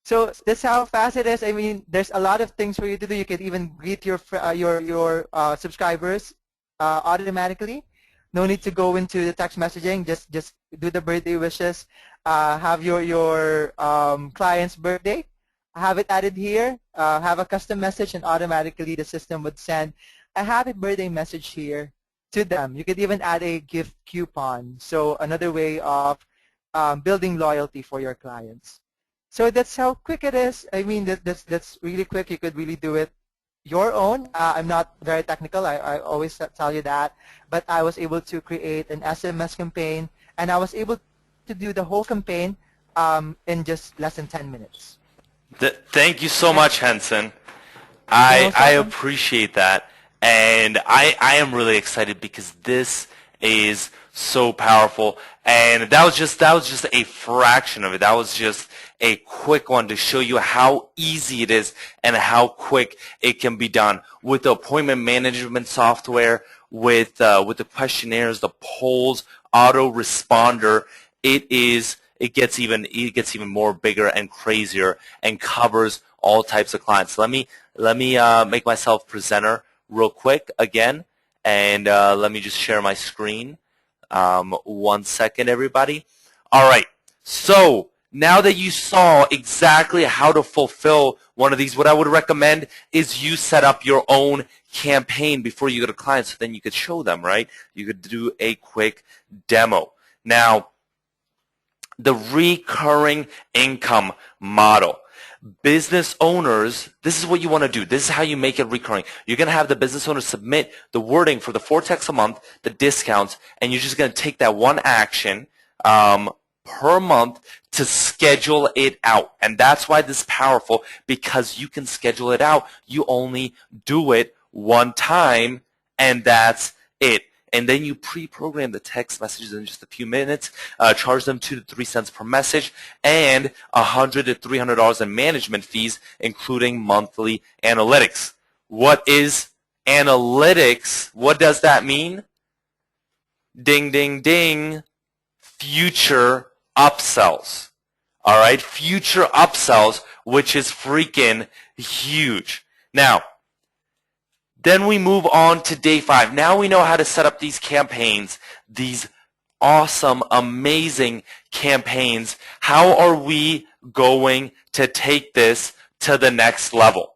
So that's how fast it is. I mean, there's a lot of things for you to do. You can even greet your subscribers automatically. No need to go into the text messaging. Just do the birthday wishes. Have your client's birthday. Have it added here. Have a custom message, and automatically the system would send a happy birthday message here to them. You could even add a gift coupon. So another way of building loyalty for your clients. So that's how quick it is. I mean, that's really quick. You could really do it your own. I'm not very technical. I always tell you that. But I was able to create an SMS campaign, and I was able to do the whole campaign in just less than 10 minutes.
Thank you so much, Henson. I appreciate that. And I am really excited because this is so powerful. And that was just a fraction of it. That was just a quick one to show you how easy it is and how quick it can be done with the appointment management software, with the questionnaires, the polls, autoresponder. It gets even more bigger and crazier and covers all types of clients. Let me make myself presenter real quick again, and let me just share my screen. 1 second, everybody. All right. So now that you saw exactly how to fulfill one of these, what I would recommend is you set up your own campaign before you go to clients, so then you could show them, right? You could do a quick demo. Now, the recurring income model. Business owners, this is what you want to do. This is how you make it recurring. You're going to have the business owner submit the wording for the 4 texts a month, the discounts, and you're just going to take that one action per month to schedule it out. And that's why this is powerful, because you can schedule it out. You only do it one time, and that's it. And then you pre-program the text messages in just a few minutes, charge them 2 to 3 cents per message, and $100 to $300 in management fees, including monthly analytics. What is analytics? What does that mean? Ding, ding, ding. Future upsells. All right, future upsells, which is freaking huge. Now, then we move on to day 5. Now we know how to set up these campaigns, these awesome, amazing campaigns. How are we going to take this to the next level?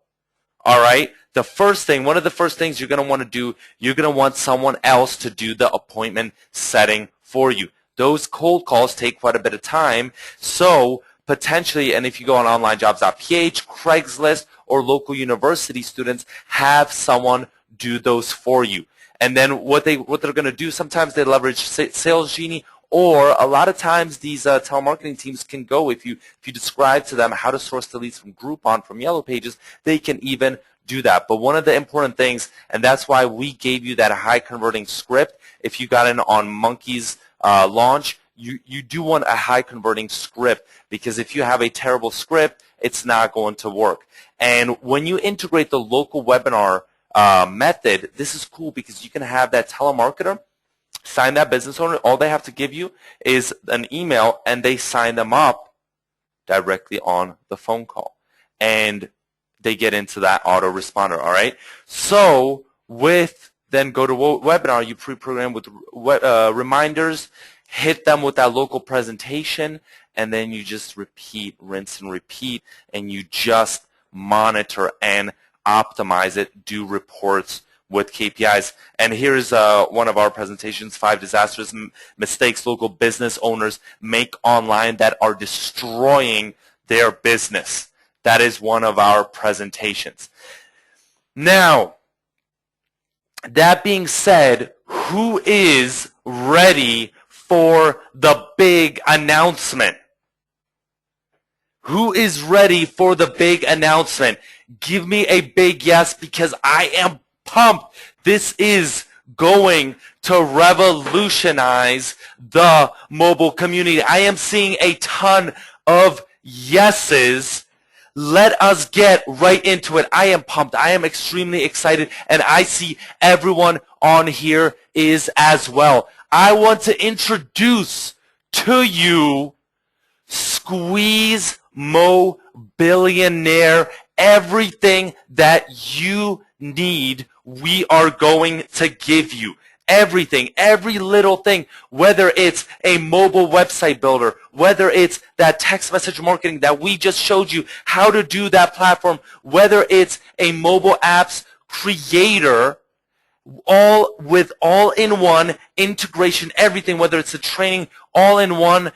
All right, the first thing, one of the first things you're going to want to do, you're going to want someone else to do the appointment setting for you. Those cold calls take quite a bit of time, so potentially, and if you go on onlinejobs.ph, Craigslist, or local university students, have someone do those for you. And then what they're going to do, sometimes they leverage Sales Genie, or a lot of times these telemarketing teams can go, if you describe to them how to source the leads from Groupon, from Yellow Pages, they can even do that. But one of the important things, and that's why we gave you that high converting script, if you got in on Monkey's launch, you do want a high converting script, because if you have a terrible script, it's not going to work. And when you integrate the local webinar method, this is cool because you can have that telemarketer sign that business owner. All they have to give you is an email, and they sign them up directly on the phone call. And they get into that autoresponder, all right? So then go to webinar, you pre-program with reminders, hit them with that local presentation, and then you just repeat, rinse and repeat, and you just monitor and optimize it, do reports with KPIs. And here's one of our presentations, 5 disastrous mistakes local business owners make online that are destroying their business. That is one of our presentations. Now, that being said, who is ready for the big announcement? Who is ready for the big announcement? Give me a big yes, because I am pumped. This is going to revolutionize the mobile community. I am seeing a ton of yeses. Let us get right into it. I am pumped. I am extremely excited, and I see everyone on here is as well. I want to introduce to you SqueezeMobi Billionaire. Everything that you need, we are going to give you. Everything, every little thing, whether it's a mobile website builder, whether it's that text message marketing that we just showed you how to do that platform, whether it's a mobile apps creator, all with all-in-one integration, everything, whether it's a training, all-in-one,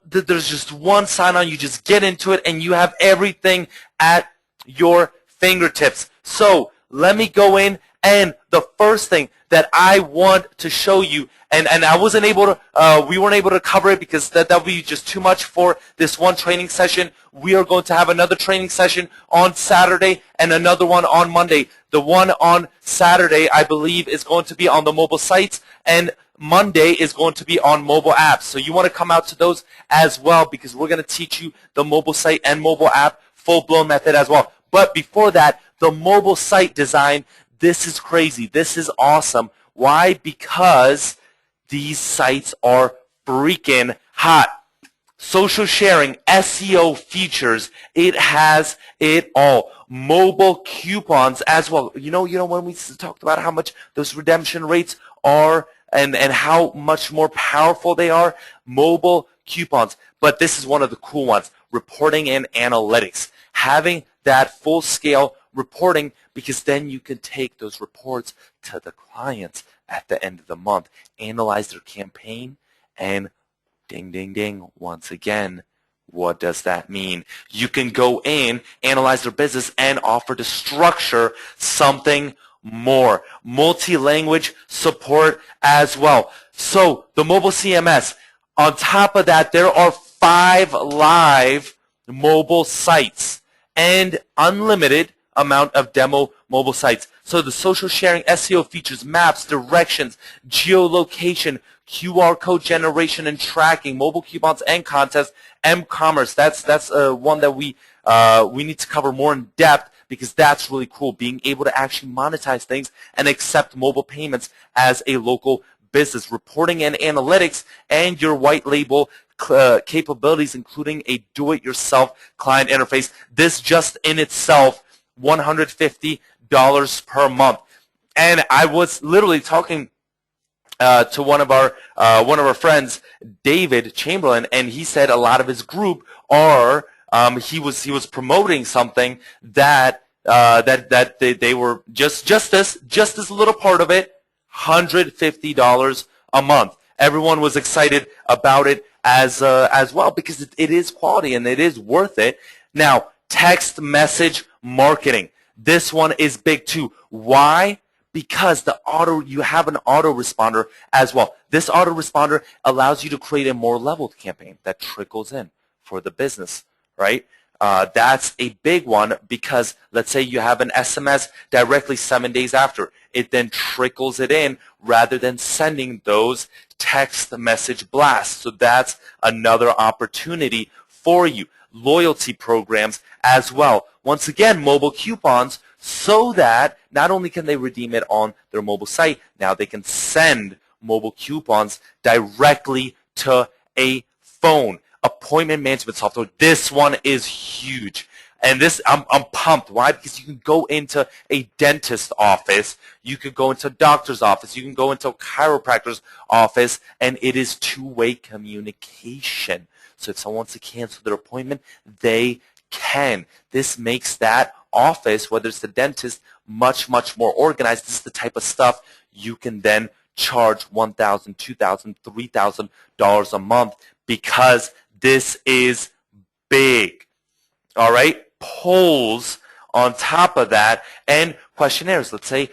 there's just one sign-on, you just get into it, and you have everything at your fingertips. So let me go in, and the first thing that I want to show you, and I wasn't able to, we weren't able to cover it because that would be just too much for this one training session. We are going to have another training session on Saturday and another one on Monday. The one on Saturday, I believe, is going to be on the mobile sites, and Monday is going to be on mobile apps. So you want to come out to those as well, because we're going to teach you the mobile site and mobile app full-blown method as well. But before that, the mobile site design, this is crazy. This is awesome. Why? Because these sites are freaking hot. Social sharing, SEO features, it has it all. Mobile coupons as well. You know when we talked about how much those redemption rates are and how much more powerful they are? Mobile coupons. But this is one of the cool ones, reporting and analytics. Having that full-scale reporting, because then you can take those reports to the clients at the end of the month, analyze their campaign, and ding, ding, ding, once again, what does that mean? You can go in, analyze their business, and offer to structure something more. Multi-language support as well. So the mobile CMS, on top of that, there are 5 live mobile sites and unlimited amount of demo mobile sites. So the social sharing, SEO features, maps, directions, geolocation, QR code generation and tracking, mobile coupons and contests, m-commerce. That's one that we need to cover more in depth, because that's really cool, being able to actually monetize things and accept mobile payments as a local business. Reporting and analytics, and your white label capabilities, including a do-it-yourself client interface. This just in itself, $150 per month. And I was literally talking to one of our friends, David Chamberlain, and he said a lot of his group are he was promoting something that they were just this little part of it, $150 a month. Everyone was excited about it as well, because it is quality and it is worth it. Now, text message marketing. This one is big too. Why? Because you have an autoresponder as well. This autoresponder allows you to create a more leveled campaign that trickles in for the business, right? That's a big one, because let's say you have an SMS directly 7 days after. It then trickles it in rather than sending those text message blasts. So that's another opportunity for you. Loyalty programs as well. Once again, mobile coupons, so that not only can they redeem it on their mobile site, now they can send mobile coupons directly to a phone. Appointment management software. This one is huge. And this, I'm pumped. Why? Because you can go into a dentist's office, you could go into a doctor's office, you can go into a chiropractor's office, and it is two-way communication. So if someone wants to cancel their appointment, they can. This makes that office, whether it's the dentist, much, much more organized. This is the type of stuff you can then charge $1,000, $2,000, $3,000 a month, because this is big. All right? Polls on top of that, and questionnaires. Let's say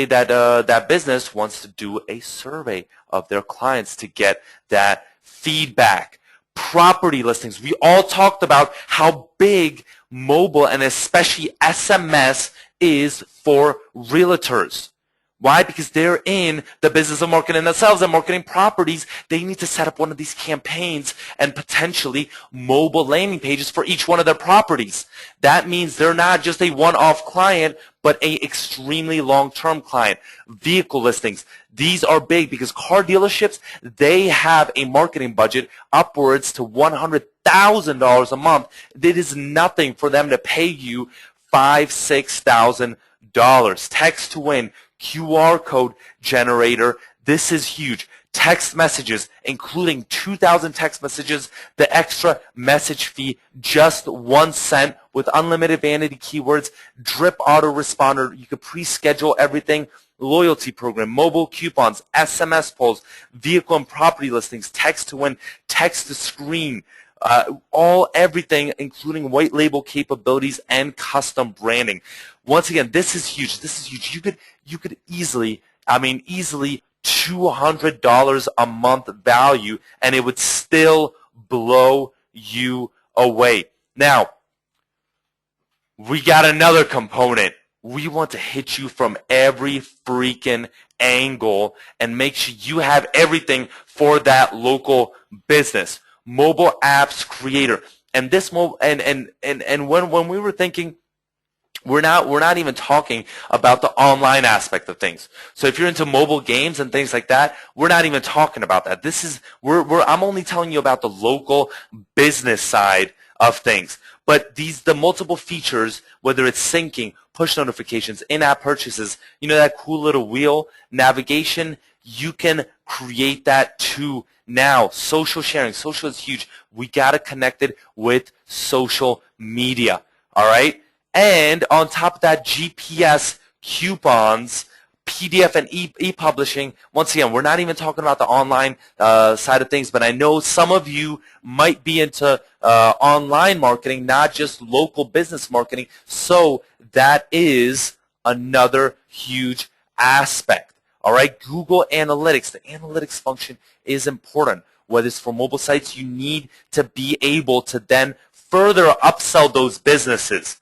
that that business wants to do a survey of their clients to get that feedback. Property listings. We all talked about how big mobile and especially SMS is for realtors. Why? Because they're in the business of marketing themselves and marketing properties. They need to set up one of these campaigns and potentially mobile landing pages for each one of their properties. That means they're not just a one-off client, but a extremely long-term client. Vehicle listings. These are big, because car dealerships, they have a marketing budget upwards to $100,000 a month. It is nothing for them to pay you $5,000, $6,000. Text to win. QR code generator. This is huge. Text messages, including 2,000 text messages, the extra message fee, just 1 cent, with unlimited vanity keywords, drip autoresponder. You could pre-schedule everything. Loyalty program, mobile coupons, SMS polls, vehicle and property listings, text to win, text to screen, everything, including white label capabilities and custom branding. Once again, this is huge. This is huge. You could easily $200 a month value, and it would still blow you away. Now, we got another component. We want to hit you from every freaking angle and make sure you have everything for that local business. Mobile apps creator. And this when we were thinking, we're not even talking about the online aspect of things. So if you're into mobile games and things like that, we're not even talking about that. I'm only telling you about the local business side of things. But the multiple features, whether it's syncing, push notifications, in-app purchases, that cool little wheel, navigation, you can create that too now. Social sharing. Social is huge. We got to connect it with social media. All right? And on top of that, GPS, coupons, PDF and e-publishing. Once again, we're not even talking about the online side of things, but I know some of you might be into online marketing, not just local business marketing. So that is another huge aspect. All right, Google Analytics. The analytics function is important. Whether it's for mobile sites, you need to be able to then further upsell those businesses.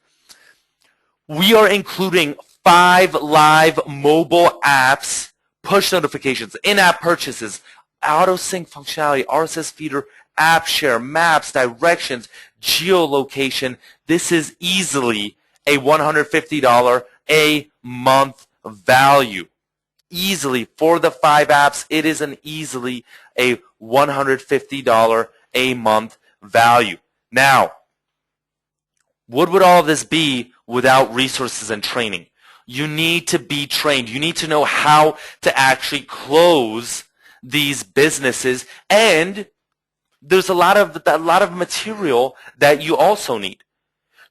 We are including 5 live mobile apps, push notifications, in-app purchases, auto-sync functionality, RSS feeder, app share, maps, directions, geolocation. This is easily a $150 a month value. Easily, for the 5 apps, it is an easily a $150 a month value. Now, what would all of this be without resources and training? You need to be trained. You need to know how to actually close these businesses, and there's a lot of material that you also need.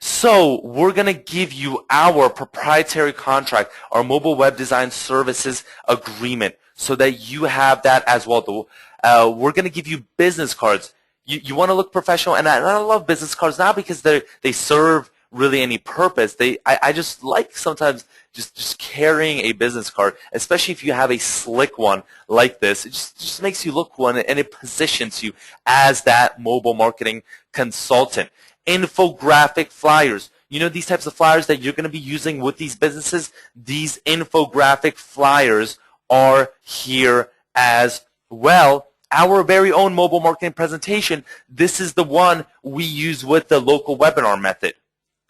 So we're going to give you our proprietary contract, our mobile web design services agreement, so that you have that as well. We're going to give you business cards. You want to look professional, and I love business cards, not because they serve really any purpose. I just like sometimes just carrying a business card, especially if you have a slick one like this. It just makes you look one, and it positions you as that mobile marketing consultant. Infographic flyers. You know, these types of flyers that you're going to be using with these businesses, these infographic flyers are here as well. Our very own mobile marketing presentation, this is the one we use with the local webinar method.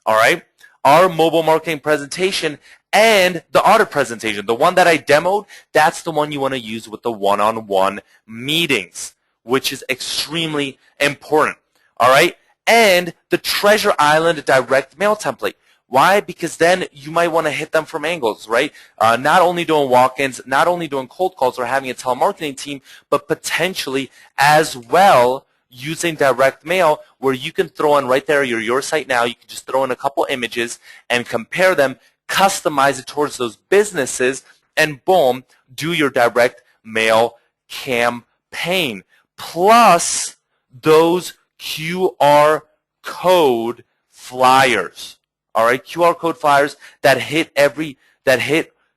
All right? Our mobile marketing presentation and the audit presentation, the one that I demoed, that's the one you want to use with the one-on-one meetings, which is extremely important. All right? And the Treasure Island direct mail template. Why? Because then you might want to hit them from angles, right? Not only doing walk-ins, not only doing cold calls or having a telemarketing team, but potentially as well using direct mail, where you can throw in right there your site now. You can just throw in a couple images and compare them, customize it towards those businesses, and boom, do your direct mail campaign. Plus those QR code flyers. All right, QR code flyers that hit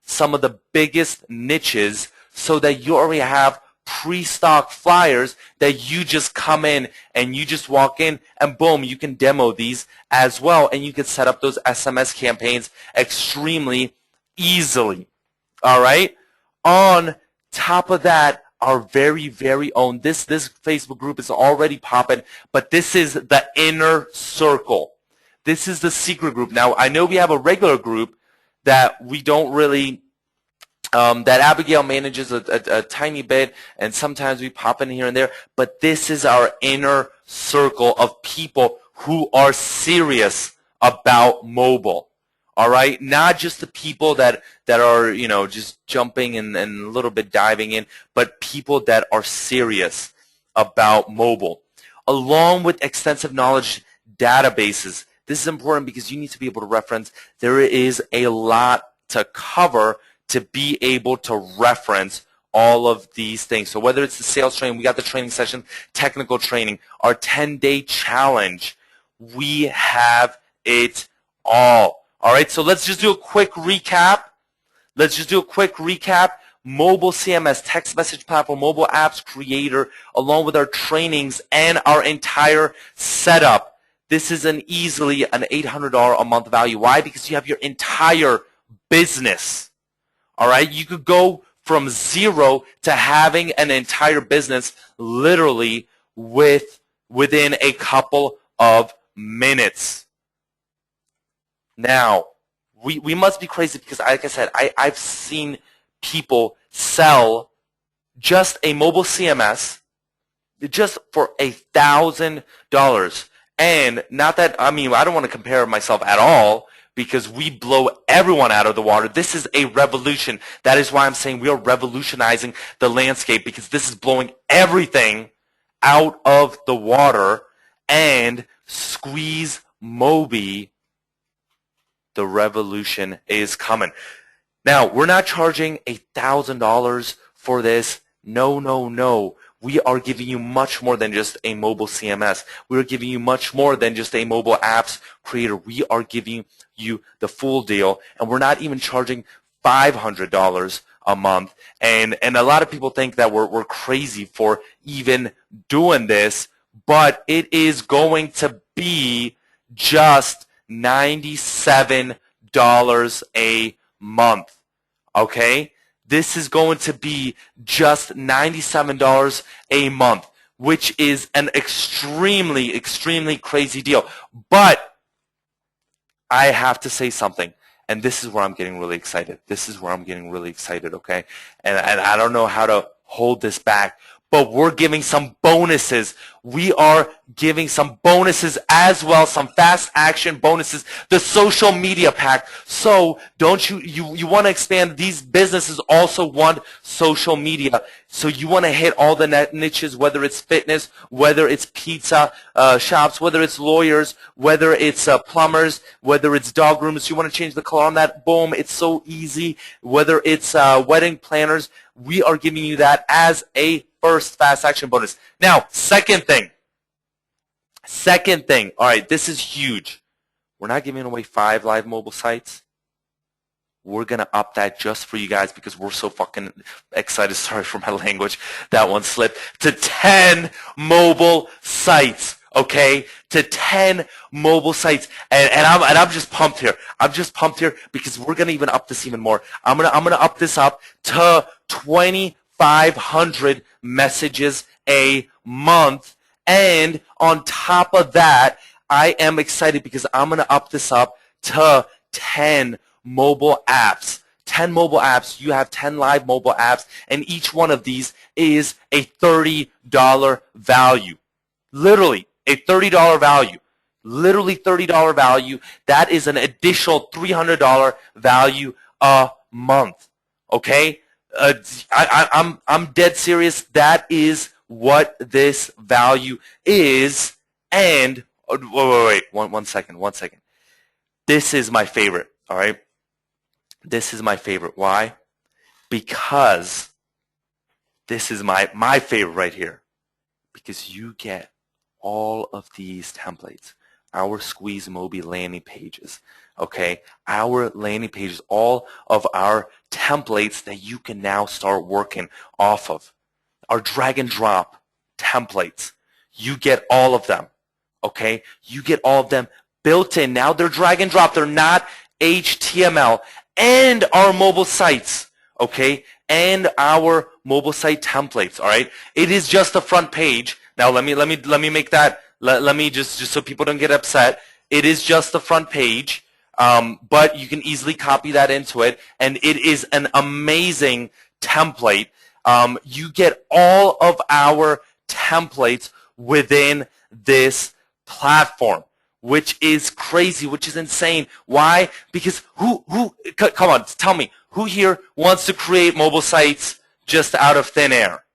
some of the biggest niches, so that you already have pre-stock flyers that you just come in and you just walk in and boom, you can demo these as well, and you can set up those SMS campaigns extremely easily. All right, on top of that, our very, very own, this Facebook group is already popping, but this is the inner circle. This is the secret group. Now, I know we have a regular group that we don't really, that Abigail manages a tiny bit, and sometimes we pop in here and there, but this is our inner circle of people who are serious about mobile. All right, not just the people that are, you know, just jumping and a little bit diving in, but people that are serious about mobile, along with extensive knowledge databases. This is important because you need to be able to reference. There is a lot to cover to be able to reference all of these things. So whether it's the sales training, we got the training session, technical training, our 10-day challenge, we have it all. All right, so let's just do a quick recap. Mobile CMS, text message platform, mobile apps creator, along with our trainings and our entire setup. This is easily an $800 a month value. Why? Because you have your entire business. All right, you could go from zero to having an entire business literally within a couple of minutes. Now, we must be crazy because, like I said, I've seen people sell just a mobile CMS just for $1,000. And not that, I mean, I don't want to compare myself at all because we blow everyone out of the water. This is a revolution. That is why I'm saying we are revolutionizing the landscape, because this is blowing everything out of the water. And SqueezeMobi, the revolution is coming. Now, we're not charging $1,000 for this. No. We are giving you much more than just a mobile CMS. We are giving you much more than just a mobile apps creator. We are giving you the full deal, and we're not even charging $500 a month. And a lot of people think that we're crazy for even doing this, but it is going to be just $97 a month. Okay? This is going to be just $97 a month, which is an extremely, extremely crazy deal. But I have to say something, and this is where I'm getting really excited. This is where I'm getting really excited, okay? And I don't know how to hold this back, but we're giving some bonuses. We are giving some bonuses as well, some fast action bonuses, the social media pack. So don't you want to expand. These businesses also want social media. So you want to hit all the niches, whether it's fitness, whether it's pizza shops, whether it's lawyers, whether it's plumbers, whether it's dog rooms. You want to change the color on that, boom, it's so easy. Whether it's wedding planners, we are giving you that as a first fast action bonus. Now, second thing. All right, this is huge. We're not giving away 5 live mobile sites. We're going to up that just for you guys because we're so fucking excited. Sorry for my language. That one slipped. To 10 mobile sites. Okay? To 10 mobile sites. And I'm just pumped here. I'm just pumped here because we're going to even up this even more. I'm going to up this up to 2,500 messages a month. And on top of that, I am excited because I'm going to up this up to 10 mobile apps. 10 mobile apps. You have 10 live mobile apps, and each one of these is a $30 value. Literally, a $30 value. Literally $30 value. That is an additional $300 value a month. Okay? I'm dead serious. That is what this value is. And wait, one second. This is my favorite. All right, this is my favorite. Why? Because this is my favorite right here. Because you get all of these templates, our SqueezeMobi landing pages. Okay, our landing pages, all of our templates that you can now start working off of. Our drag and drop templates. You get all of them. Okay? You get all of them built in. Now they're drag and drop. They're not HTML. And our mobile sites. Okay? And our mobile site templates. All right? It is just the front page. Now let me make that. Let me just so people don't get upset. It is just the front page. But you can easily copy that into it. And it is an amazing template. You get all of our templates within this platform, which is crazy, which is insane. Why? Because come on, tell me, who here wants to create mobile sites just out of thin air?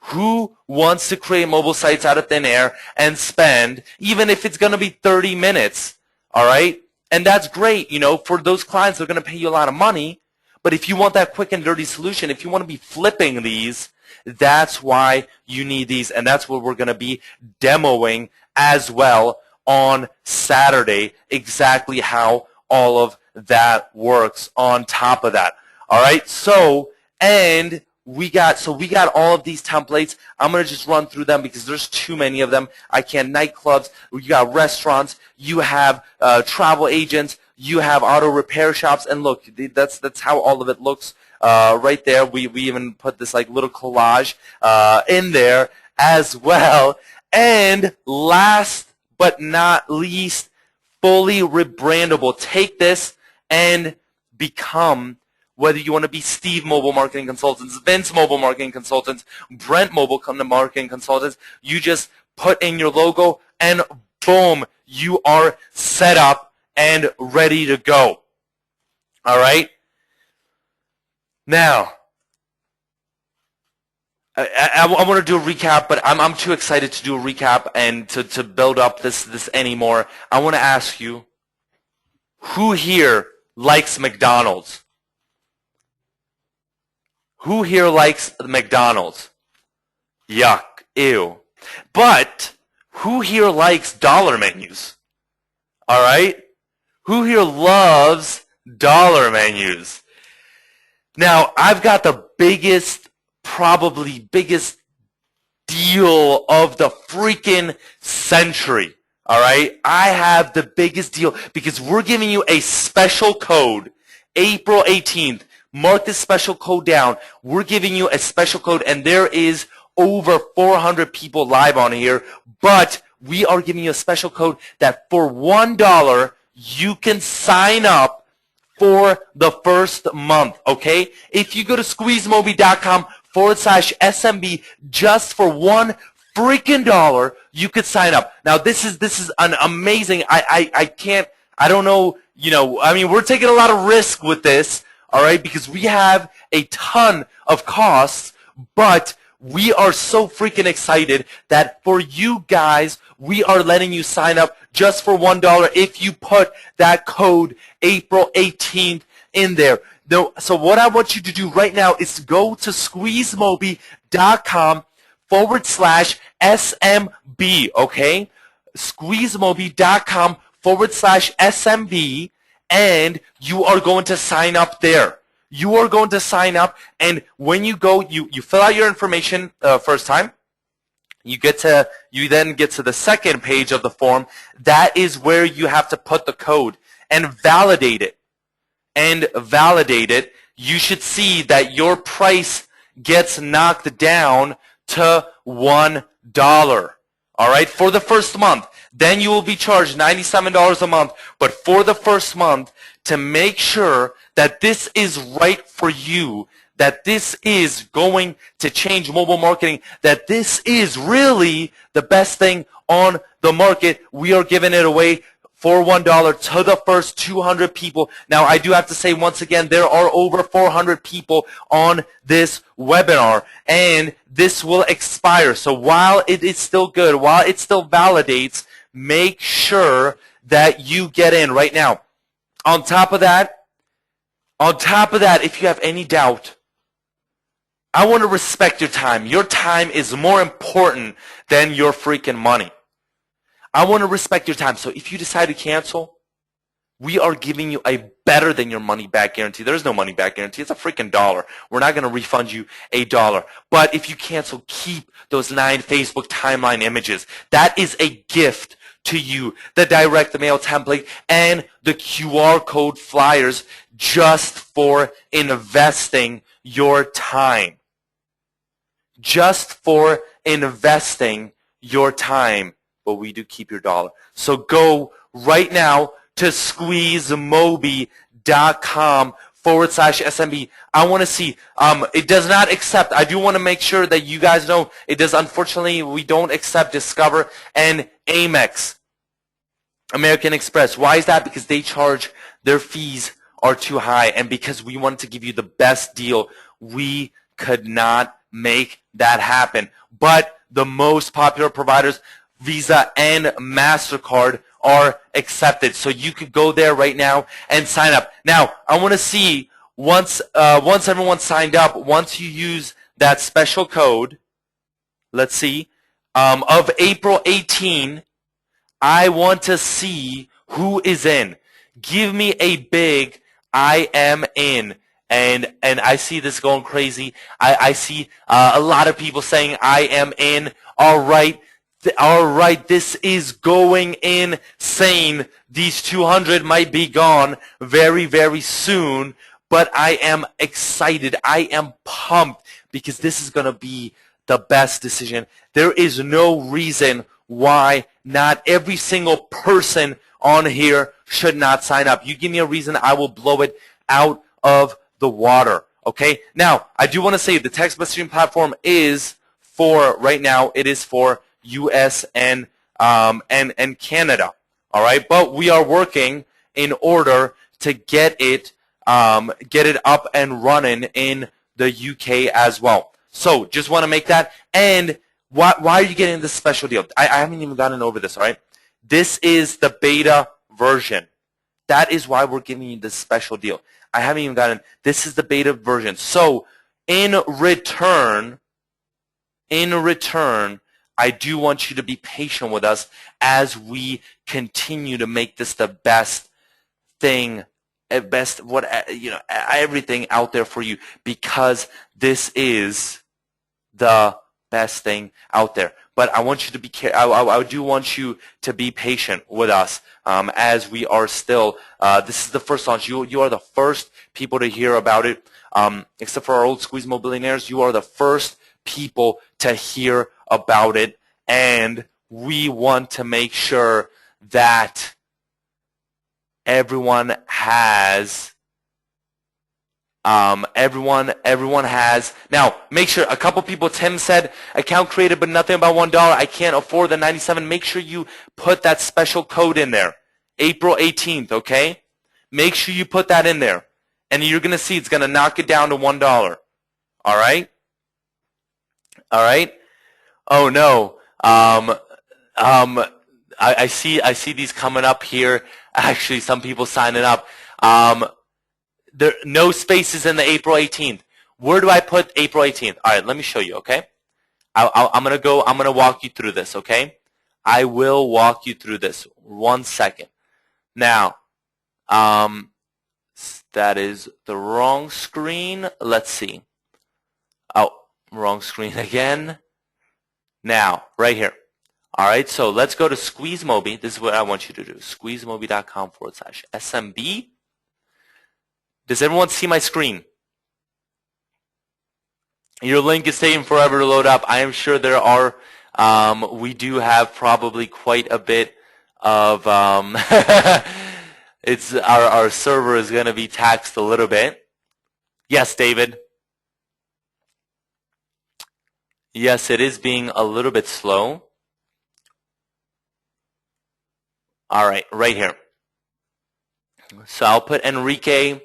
Who wants to create mobile sites out of thin air and spend, even if it's going to be 30 minutes, all right? And that's great, for those clients, they're going to pay you a lot of money. But if you want that quick and dirty solution, if you want to be flipping these, that's why you need these. And that's what we're going to be demoing as well on Saturday, exactly how all of that works on top of that. All right. So we got all of these templates. I'm going to just run through them because there's too many of them. I can't. Nightclubs, you got restaurants, you have travel agents, you have auto repair shops, and look, that's how all of it looks right there. We even put this like little collage in there as well. And last but not least, fully rebrandable. Take this and become, whether you want to be Steve Mobile Marketing Consultants, Vince Mobile Marketing Consultants, Brent Mobile Marketing Consultants, you just put in your logo and boom, you are set up and ready to go. All right? Now, I want to do a recap, but I'm too excited to do a recap and to build up this anymore. I want to ask you, who here likes McDonald's? Who here likes McDonald's? Yuck. Ew. But who here likes dollar menus? All right? Who here loves dollar menus? Now, I've got the probably biggest deal of the freaking century. All right? I have the biggest deal because we're giving you a special code, April 18th. Mark this special code down. We're giving you a special code, and there is over 400 people live on here, but we are giving you a special code that for $1, you can sign up for the first month, okay? If you go to SqueezeMobi.com/SMB just for $1 freaking dollar, you could sign up. Now this is an amazing, I don't know, I mean, we're taking a lot of risk with this, all right, because we have a ton of costs, but we are so freaking excited that for you guys, we are letting you sign up just for $1 if you put that code April 18th in there. So what I want you to do right now is to go to SqueezeMobi.com/SMB, okay? SqueezeMobi.com/SMB, and you are going to sign up there. You are going to sign up, and when you go, you fill out your information first time. You then get to the second page of the form. That is where you have to put the code and validate it. You should see that your price gets knocked down to $1. All right, for the first month. Then you will be charged $97 a month. But for the first month, to make sure that this is right for you, that this is going to change mobile marketing, that this is really the best thing on the market, we are giving it away for $1 to the first 200 people. Now, I do have to say once again, there are over 400 people on this webinar, and this will expire. So while it is still good, while it still validates, make sure that you get in right now. On top of that, if you have any doubt, I want to respect your time. Your time is more important than your freaking money. I want to respect your time. So if you decide to cancel, we are giving you a better than your money back guarantee. There's no money back guarantee. It's a freaking dollar. We're not going to refund you $1. But if you cancel, keep those 9 Facebook timeline images. That is a gift to you. The direct mail template and the QR code flyers just for investing your time. Just for investing your time. But we do keep your dollar. So go right now to SqueezeMobi.com/SMB. I want to see. It does not accept. I do want to make sure that you guys know it does. Unfortunately, we don't accept Discover and Amex, American Express. Why is that? Because they charge, their fees are too high, and because we wanted to give you the best deal, we could not make that happen. But the most popular providers, Visa and MasterCard, are accepted. So you could go there right now and sign up. Now, I want to see once everyone's signed up, once you use that special code, let's see, of April 18, I want to see who is in. Give me a big I am in. And I see this going crazy. I see a lot of people saying I am in. All right, this is going insane. These 200 might be gone very, very soon, but I am excited. I am pumped because this is going to be the best decision. There is no reason why not every single person on here should not sign up. You give me a reason, I will blow it out of the water. Okay? Now, I do want to say the text messaging platform is for, right now, it is for US and Canada. All right? But we are working in order to get it up and running in the UK as well. So, just want to make that. And why are you getting this special deal? I haven't even gotten over this, all right? This is the beta version. That is why we're giving you this special deal. I haven't even gotten, this is the beta version. So, in return, I do want you to be patient with us as we continue to make this the best thing, everything out there for you, because this is the best thing out there. But I want you to be I do want you to be patient with us as we are still. This is the first launch. You are the first people to hear about it. Except for our old SqueezeMobi billionaires, you are the first people to hear about it, and we want to make sure that everyone has. Everyone has. Now, make sure, a couple people, Tim said, account created but nothing about $1. I can't afford the 97. Make sure you put that special code in there. April 18th, okay? Make sure you put that in there. And you're going to see it's going to knock it down to $1. All right? All right? Oh, no. I see these coming up here. Actually, some people signing up. There no spaces in the April 18th. Where do I put April 18th? All right, let me show you, okay? I'm going to walk you through this, okay? I will walk you through this. 1 second. Now, that is the wrong screen. Let's see. Oh, wrong screen again. Now, right here. All right, so let's go to SqueezeMobi. This is what I want you to do. SqueezeMobi.com/SMB. Does everyone see my screen? Your link is taking forever to load up. I am sure there are. We do have probably quite a bit of. It's our server is going to be taxed a little bit. Yes, David. Yes, it is being a little bit slow. All right, right here. So I'll put Enrique.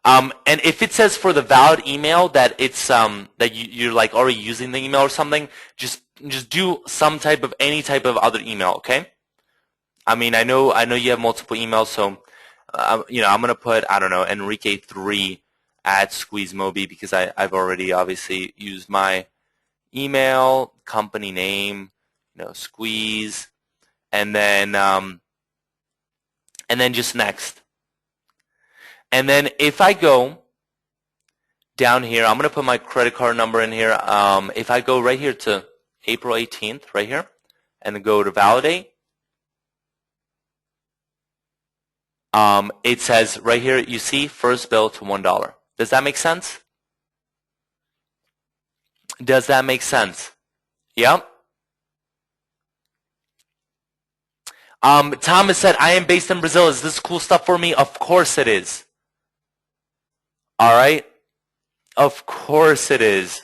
And if it says for the valid email that it's that you're like already using the email or something, just do any type of other email, okay? I mean, I know you have multiple emails, so I'm gonna put, I don't know, Enrique3@SqueezeMobi because I've already obviously used my email, company name, Squeeze, and then just next. And then if I go down here, I'm going to put my credit card number in here. If I go right here to April 18th, right here, and then go to validate, it says right here, you see, first bill to $1. Does that make sense? Does that make sense? Yep. Thomas said, I am based in Brazil. Is this cool stuff for me? Of course it is. All right, of course it is.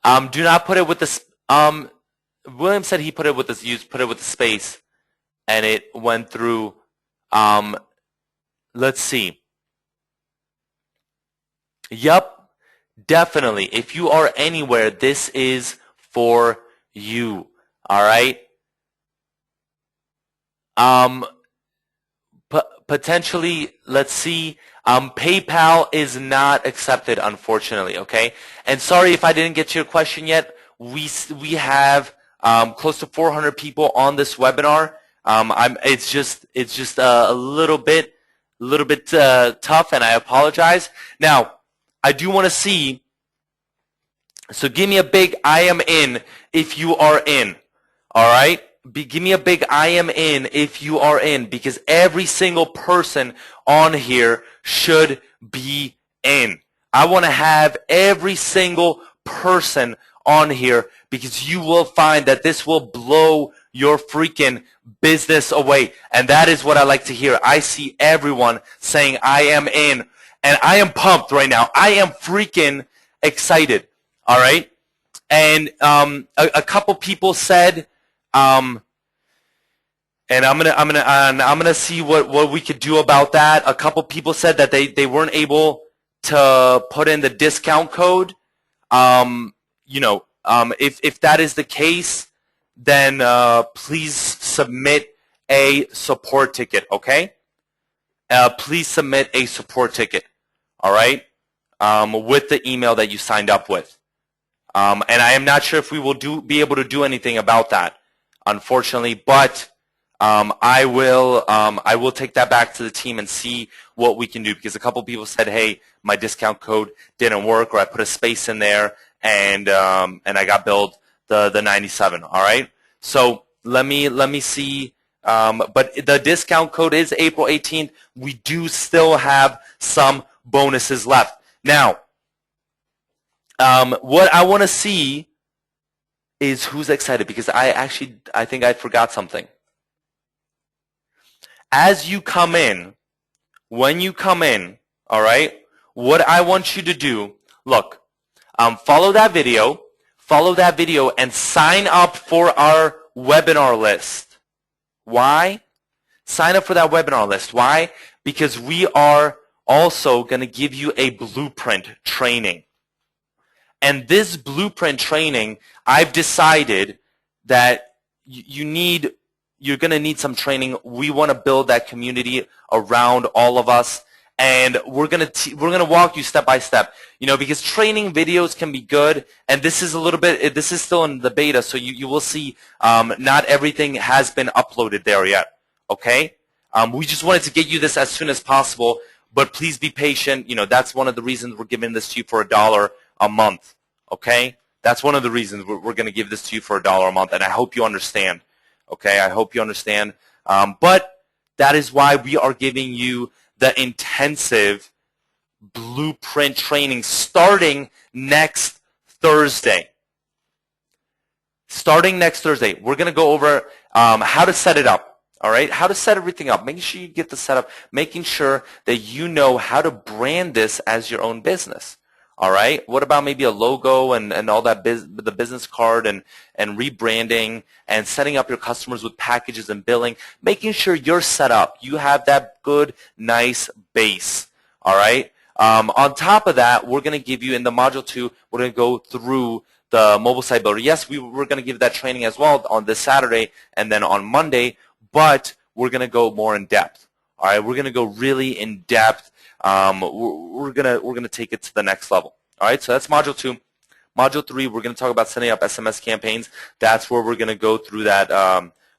Do not put it with the. William said he put it with the space, and it went through. Let's see. Yup, definitely. If you are anywhere, this is for you. All right. Potentially, let's see. PayPal is not accepted, unfortunately. Okay, and sorry if I didn't get to your question yet. We have close to 400 people on this webinar. It's just a little bit tough, and I apologize. Now, I do want to see. So give me a big I am in if you are in. All right. Give me a big I am in if you are in, because every single person on here should be in. I want to have every single person on here because you will find that this will blow your freaking business away. And that is what I like to hear. I see everyone saying I am in, and I am pumped right now. I am freaking excited. All right. And a couple people said, and I'm gonna see what we could do about that. A couple people said that they weren't able to put in the discount code. If that is the case, then please submit a support ticket. Okay? Please submit a support ticket. All right? With the email that you signed up with. And I am not sure if we will be able to do anything about that, unfortunately, but I will take that back to the team and see what we can do, because a couple people said, hey, my discount code didn't work, or I put a space in there and I got billed the 97. All right. So let me see. But the discount code is April 18th. We do still have some bonuses left. Now, what I want to see is who's excited, because I think I forgot something. As you come in, when you come in, all right, what I want you to do, look, follow that video, and sign up for our webinar list. Why? Sign up for that webinar list. Why? Because we are also going to give you a blueprint training. And this blueprint training, I've decided that you're going to need some training. We want to build that community around all of us, and we're going to walk you step by step. You know, because training videos can be good, and this is still in the beta, so you will see not everything has been uploaded there yet. Okay? We just wanted to get you this as soon as possible, but please be patient. You know, that's one of the reasons we're giving this to you for $1 a month. Okay? That's one of the reasons we're going to give this to you for $1 a month, and I hope you understand. Okay? I hope you understand. But that is why we are giving you the intensive blueprint training starting next Thursday. Starting next Thursday, we're going to go over how to set it up. All right, how to set everything up. Making sure you get the setup, making sure that you know how to brand this as your own business. All right, what about maybe a logo and all that, the business card and rebranding and setting up your customers with packages and billing, making sure you're set up. You have that good, nice base. All right. On top of that, we're going to give you in the module 2, we're going to go through the mobile site builder. Yes, we're going to give that training as well on this Saturday and then on Monday, but we're going to go more in depth. All right, we're going to go really in depth. We're gonna take it to the next level. All right, so that's module 2. Module 3, we're going to talk about setting up SMS campaigns. That's where we're going to go through that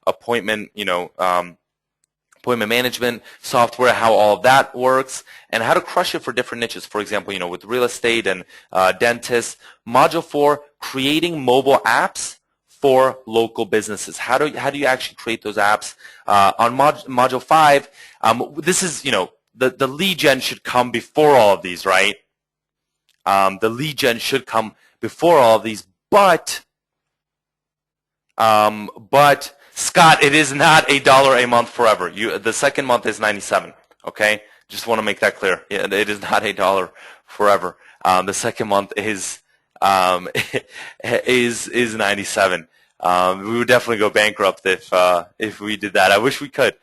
appointment, appointment management software, how all of that works, and how to crush it for different niches. For example, with real estate and dentists. Module 4, creating mobile apps for local businesses. How do you actually create those apps? On module 5, this is the lead gen should come before all of these, right? The lead gen should come before all of these, but Scott, it is not $1 a month forever. The second month is 97. Okay, just want to make that clear. Yeah, it is not $1 forever. The second month is 97. We would definitely go bankrupt if we did that. I wish we could.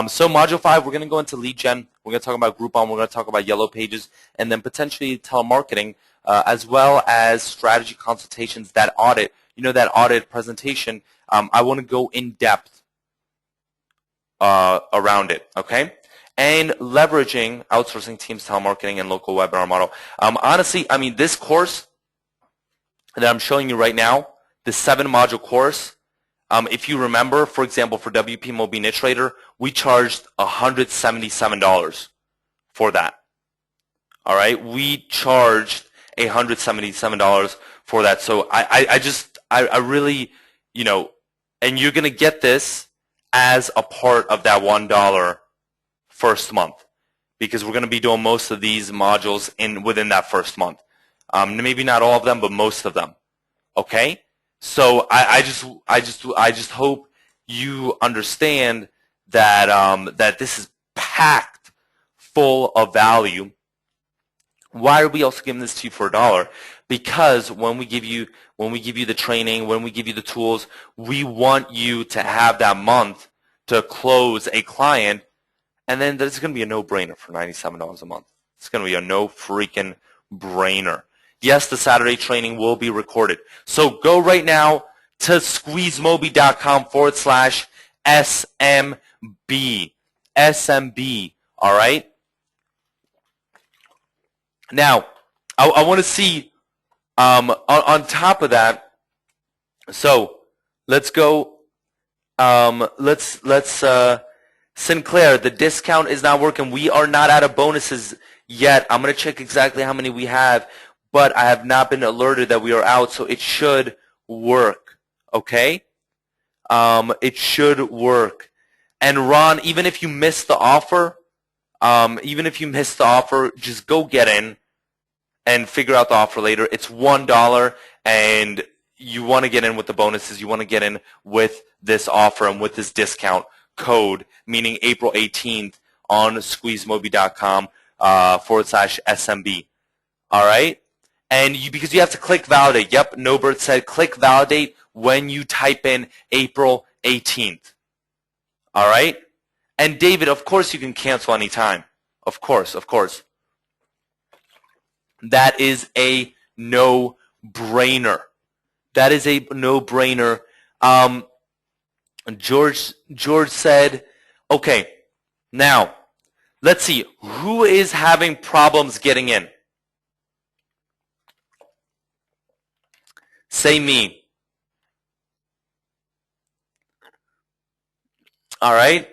So module 5, we're going to go into lead gen. We're going to talk about Groupon. We're going to talk about Yellow Pages, and then potentially telemarketing, as well as strategy consultations. That audit, that audit presentation. I want to go in depth around it. Okay, and leveraging outsourcing teams, telemarketing, and local webinar model. Honestly, this course that I'm showing you right now, the 7-module course. If you remember, for example, for WP Mobi Niche Trader, we charged $177 for that. All right, we charged $177 for that. So I really, and you're gonna get this as a part of that $1 first month, because we're gonna be doing most of these modules within that first month. Maybe not all of them, but most of them. Okay. So I just hope you understand that that this is packed full of value. Why are we also giving this to you for $1? Because when we give you the training, when we give you the tools, we want you to have that month to close a client, and then there's going to be a no-brainer for $97 a month. It's going to be a no freaking brainer. Yes, the Saturday training will be recorded. So go right now to SqueezeMobi.com/SMB. SMB, all right? Now, I want to see, on top of that, so let's go, Sinclair, the discount is not working. We are not out of bonuses yet. I'm going to check exactly how many we have. but I have not been alerted that we are out, so it should work, okay? It should work. And Ron, even if you missed the offer, just go get in and figure out the offer later. It's $1, and you want to get in with the bonuses. You want to get in with this offer and with this discount code, meaning April 18th on SqueezeMobi.com /SMB. All right? And because you have to click validate. Yep, Nobert said click validate when you type in April 18th. All right? And David, of course you can cancel anytime. Of course, of course. That is a no-brainer. That is a no-brainer. George said, okay, now, let's see. Who is having problems getting in? Say me. All right?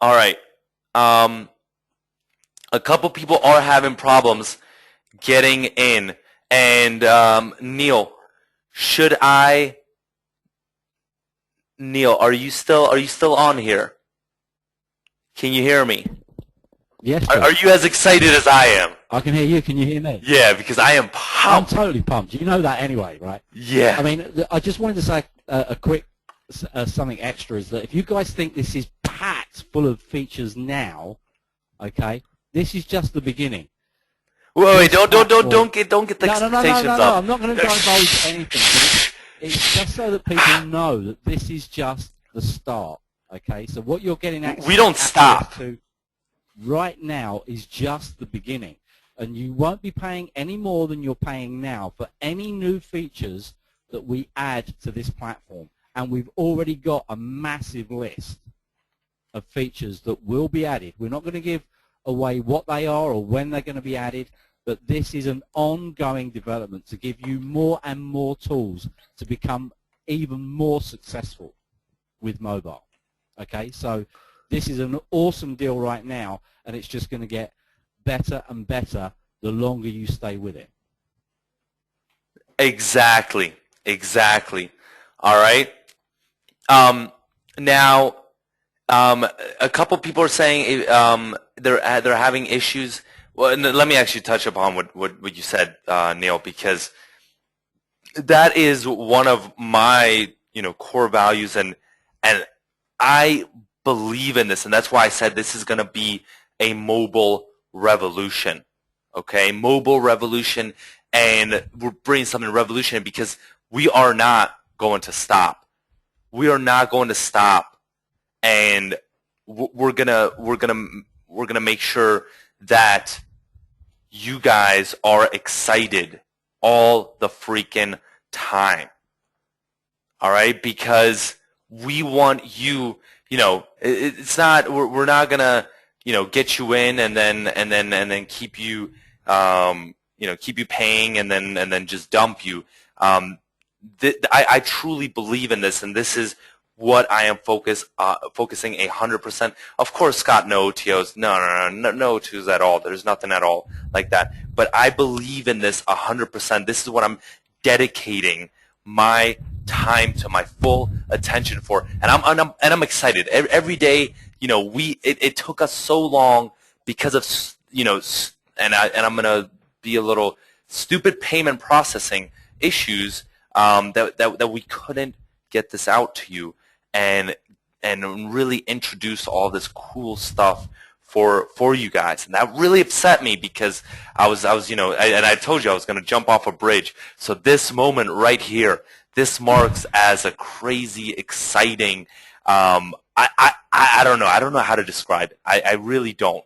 All right. A couple people are having problems getting in. And Neil, Neil, are you still on here? Can you hear me?
Yes.
Are you as excited as I am?
I can hear you. Can you hear me?
Yeah, because I am
I'm
pumped.
totally pumped. You know that anyway, right?
Yeah.
I mean, I just wanted to say a quick something extra is that if you guys think this is packed full of features now, okay, this is just the beginning.
Wait, don't get the expectations
no.
up.
I'm not going to divulge anything. But it's just so that people know that this is just the start. Okay, so what you're getting access
We don't stop.
to right now is just the beginning, and you won't be paying any more than you're paying now for any new features that we add to this platform. And we've already got a massive list of features that will be added. We're not going to give away what they are or when they're going to be added, but this is an ongoing development to give you more and more tools to become even more successful with mobile. Okay, so this is an awesome deal right now, and it's just going to get better and better the longer you stay with it.
Exactly. All right. Now, a couple people are saying they're having issues. Well, let me actually touch upon what you said, Neil, because that is one of my core values, and I believe in this, and that's why I said this is going to be a mobile revolution. Okay, mobile revolution, and we're bringing something revolutionary because we are not going to stop. We are not going to stop, and we're gonna make sure that you guys are excited all the freaking time. All right, because we want you. It's not. We're not gonna get you in and then keep you keep you paying and then just dump you. I truly believe in this, and this is what I am focusing 100%. Of course, Scott, no OTOs. No OTOs at all. There's nothing at all like that. But I believe in this 100%. This is what I'm dedicating my time to, my full attention for, and I'm excited every day. It took us so long because of and I'm gonna be a little stupid payment processing issues that we couldn't get this out to you and really introduce all this cool stuff for you guys, and that really upset me because I was and I told you I was going to jump off a bridge. So this moment right here, this marks as a crazy exciting. I don't know how to describe it. I really don't.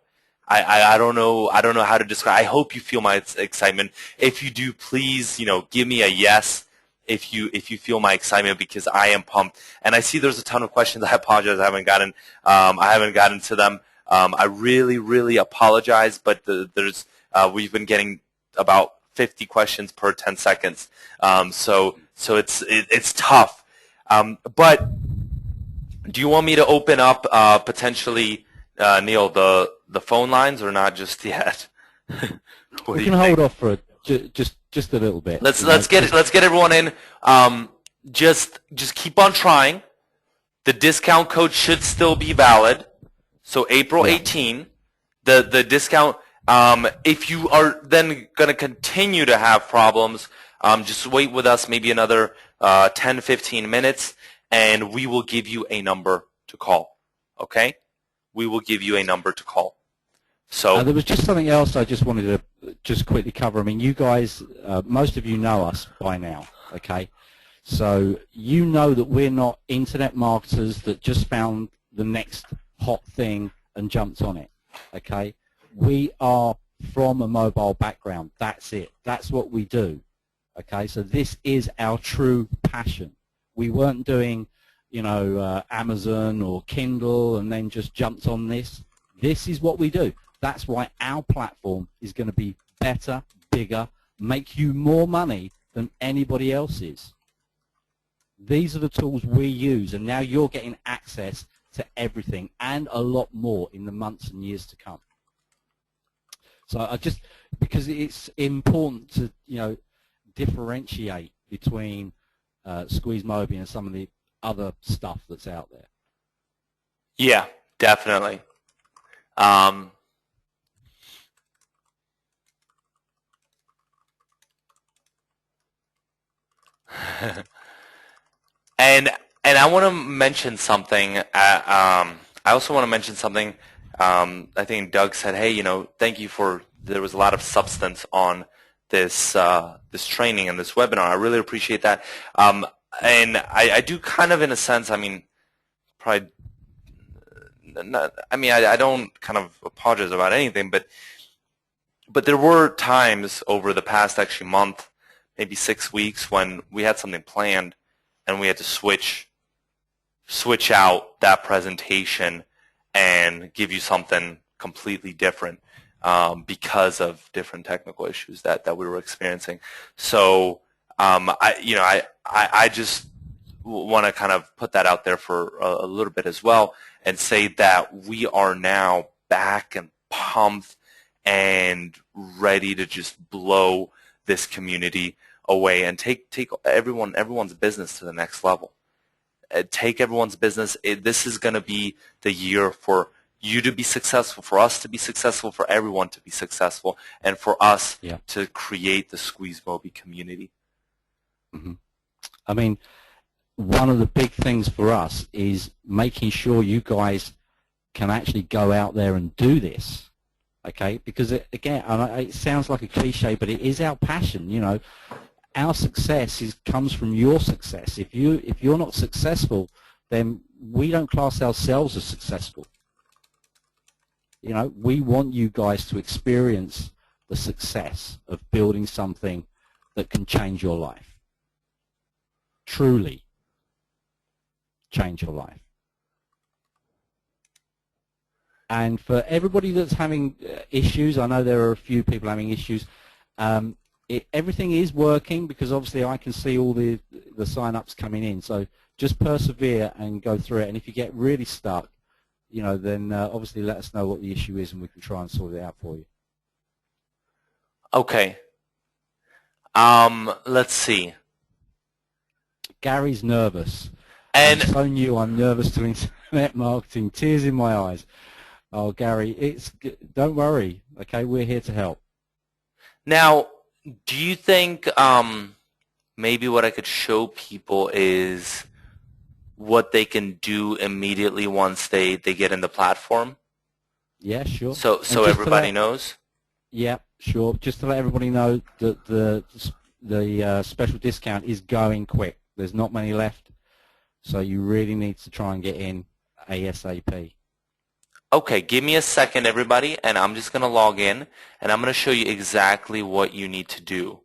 I don't know how to describe. I hope you feel my excitement. If you do, please give me a yes. If you feel my excitement, because I am pumped, and I see there's a ton of questions. I apologize, I haven't gotten to them. I really apologize, but we've been getting about 50 questions per 10 seconds. So it's tough. But do you want me to open up potentially, Neil, the phone lines, or not just yet? What
We
do
can
you
hold
think?
off for just a little bit.
Let's
You know,
let's get everyone in. Just keep on trying. The discount code should still be valid. So April
yeah.
18, the discount. If you are then going to continue to have problems, just wait with us maybe another 10, 15 minutes, and we will give you a number to call. Okay? We will give you a number to call. So
There was just something else I just wanted to just quickly cover. I mean, you guys, most of you know us by now, okay? So you know that we're not internet marketers that just found the next hot thing and jumped on it, okay? We are from a mobile background. That's it. That's what we do, okay? So this is our true passion. We weren't doing, you know, Amazon or Kindle and then just jumped on this. This is what we do. That's why our platform is going to be better, bigger, make you more money than anybody else's. These are the tools we use, and now you're getting access to everything and a lot more in the months and years to come. So I just, because it's important to, you know, differentiate between SqueezeMobi and some of the other stuff that's out there.
yeah, definitely. And I want to mention something. I also want to mention something. I think Doug said, "Hey, you know, thank you for there was a lot of substance on this this training and this webinar. I really appreciate that." And I do kind of, in a sense. I mean, probably not. I mean, I don't kind of apologize about anything, but there were times over the past actually month, maybe 6 weeks, when we had something planned and we had to switch out that presentation and give you something completely different because of different technical issues that we were experiencing. So I just want to kind of put that out there for a little bit as well and say that we are now back and pumped and ready to just blow this community away and take everyone's business to the next level. Take everyone's business. This is going to be the year for you to be successful, for us to be successful, for everyone to be successful, and for us to create the SqueezeMobi community.
Mm-hmm. I mean, one of the big things for us is making sure you guys can actually go out there and do this, okay? Because it sounds like a cliche, but it is our passion. You know, our success comes from your success. If you're not successful, then we don't class ourselves as successful. You know, we want you guys to experience the success of building something that can change your life. Truly change your life. And for everybody that's having issues, I know there are a few people having issues, everything is working because obviously I can see all the sign-ups coming in. So just persevere and go through it. And if you get really stuck, you know, then obviously let us know what the issue is and we can try and sort it out for you.
Okay. Let's see.
Gary's nervous.
And
I'm so new, I'm nervous to internet marketing. Tears in my eyes. Oh, Gary, don't worry. Okay, we're here to help.
now, do you think maybe what I could show people is what they can do immediately once they get in the platform?
Yeah, sure.
So everybody knows?
Yeah, sure. Just to let everybody know that the special discount is going quick. There's not many left, so you really need to try and get in ASAP.
Okay, give me a second, everybody, and I'm just going to log in, and I'm going to show you exactly what you need to do.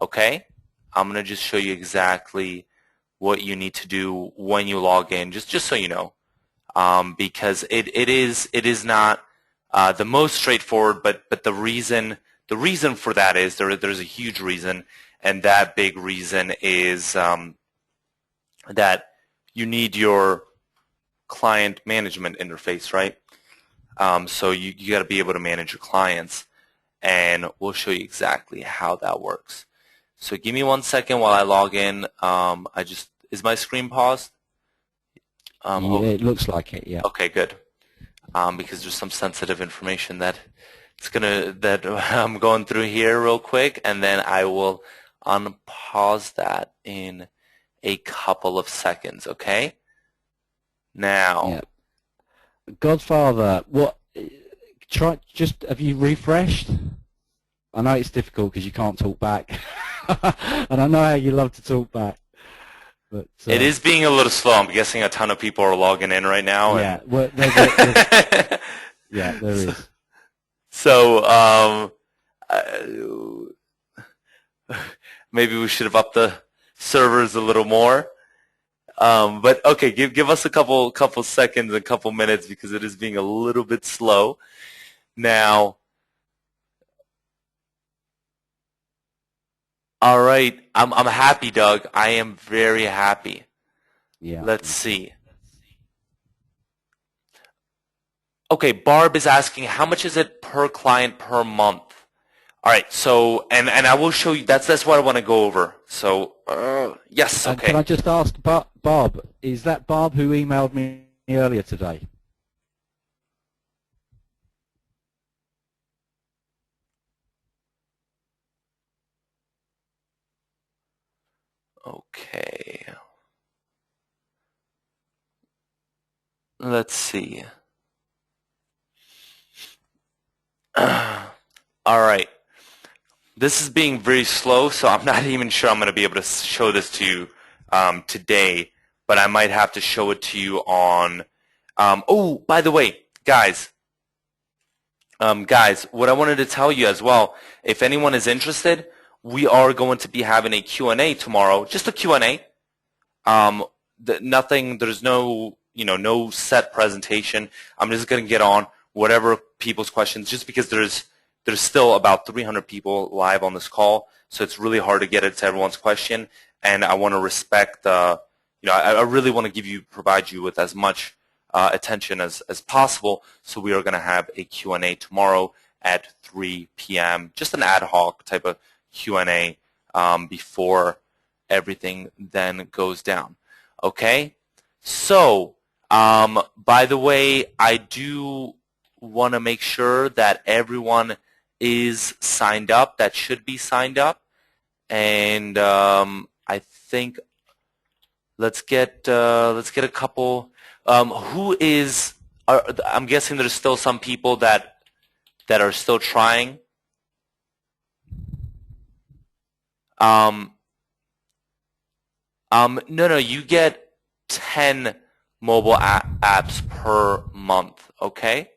Okay? I'm going to just show you exactly what you need to do when you log in, just so you know, because it is not the most straightforward, but the reason for that is there's a huge reason, and that big reason is that you need your client management interface, right? So you got to be able to manage your clients, and we'll show you exactly how that works. So give me 1 second while I log in. Is my screen paused?
Yeah, it looks like it, yeah.
Okay, good. Because there's some sensitive information that I'm going through here real quick, and then I will unpause that in a couple of seconds, okay? Now.
Yeah. Godfather, have you refreshed? I know it's difficult because you can't talk back. And I know how you love to talk back. But
it is being a little slow. I'm guessing a ton of people are logging in right now.
Yeah, well, yeah, there is.
So maybe we should have upped the servers a little more. But okay, give us a couple seconds, a couple minutes, because it is being a little bit slow. Now, all right, I'm happy, Doug. I am very happy.
Yeah.
Let's see. Okay, Barb is asking, how much is it per client per month? All right, so and I will show you. That's what I want to go over. So yes, okay.
Can I just ask Bob? Is that Bob who emailed me earlier today?
Okay. Let's see. All right. This is being very slow, so I'm not even sure I'm going to be able to show this to you today, but I might have to show it to you on... oh, by the way, guys, what I wanted to tell you as well, if anyone is interested, we are going to be having a Q&A tomorrow, just a Q&A. There's no, no set presentation. I'm just going to get on whatever people's questions, just because there's still about 300 people live on this call, so it's really hard to get it to everyone's question, and I want to respect I really want to provide you with as much attention as possible, so we are going to have a Q&A tomorrow at 3 p.m., just an ad hoc type of Q&A before everything then goes down. Okay? So, by the way, I do want to make sure that everyone is signed up, that should be signed up, and I think let's get a couple. I'm guessing there's still some people that are still trying. No, you get 10 mobile apps per month, okay?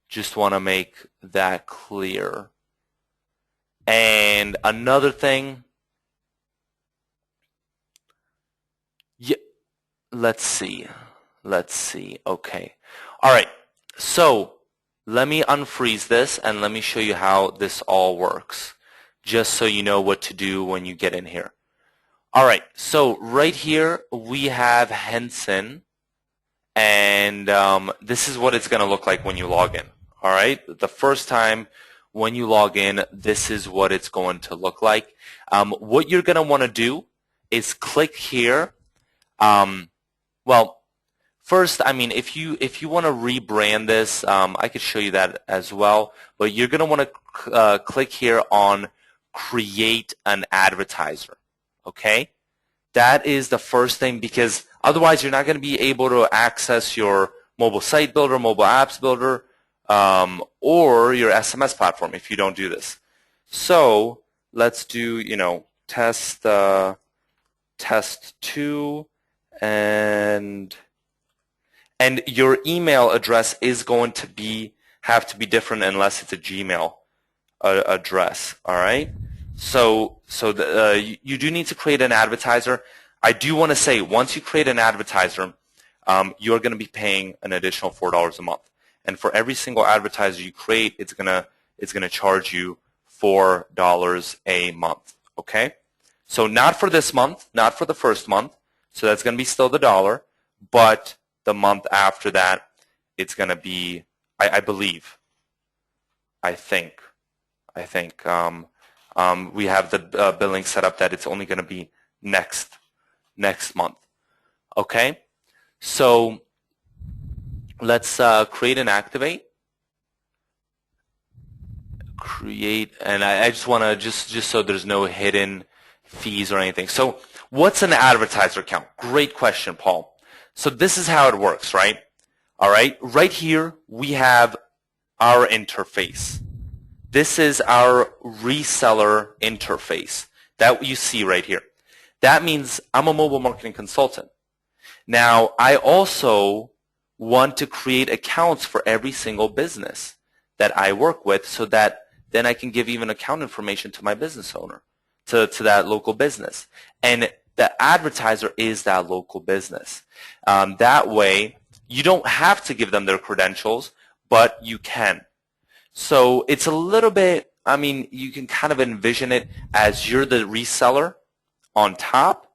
Just want to make that clear. And another thing, yeah, let's see, okay. All right, so let me unfreeze this and let me show you how this all works, just so you know what to do when you get in here. All right, so right here we have Henson, and this is what it's going to look like when you log in. All right, the first time when you log in, this is what it's going to look like. What you're going to want to do is click here. Well, first, I mean, if you want to rebrand this, I could show you that as well. But you're going to want to click here on Create an Advertiser. Okay, that is the first thing, because otherwise you're not going to be able to access your mobile site builder, mobile apps builder, or your SMS platform if you don't do this. So let's do, test 2, and your email address is going to have to be different unless it's a Gmail address. All right. So you do need to create an advertiser. I do want to say, once you create an advertiser, you're going to be paying an additional $4 a month. And for every single advertiser you create, it's gonna charge you $4 a month. Okay? So not for this month, not for the first month. So that's going to be still the $1, but the month after that, it's going to be, I think, I think. We have the billing set up that it's only going to be next month. Okay, so let's create and activate. And I just want to just so there's no hidden fees or anything. So what's an advertiser account? Great question, Paul. So this is how it works, right? All right, right here we have our interface. This is our reseller interface that you see right here. That means I'm a mobile marketing consultant. Now, I also want to create accounts for every single business that I work with so that then I can give even account information to my business owner, to that local business. And the advertiser is that local business. That way, you don't have to give them their credentials, but you can. So it's a little bit, I mean, you can kind of envision it as you're the reseller on top,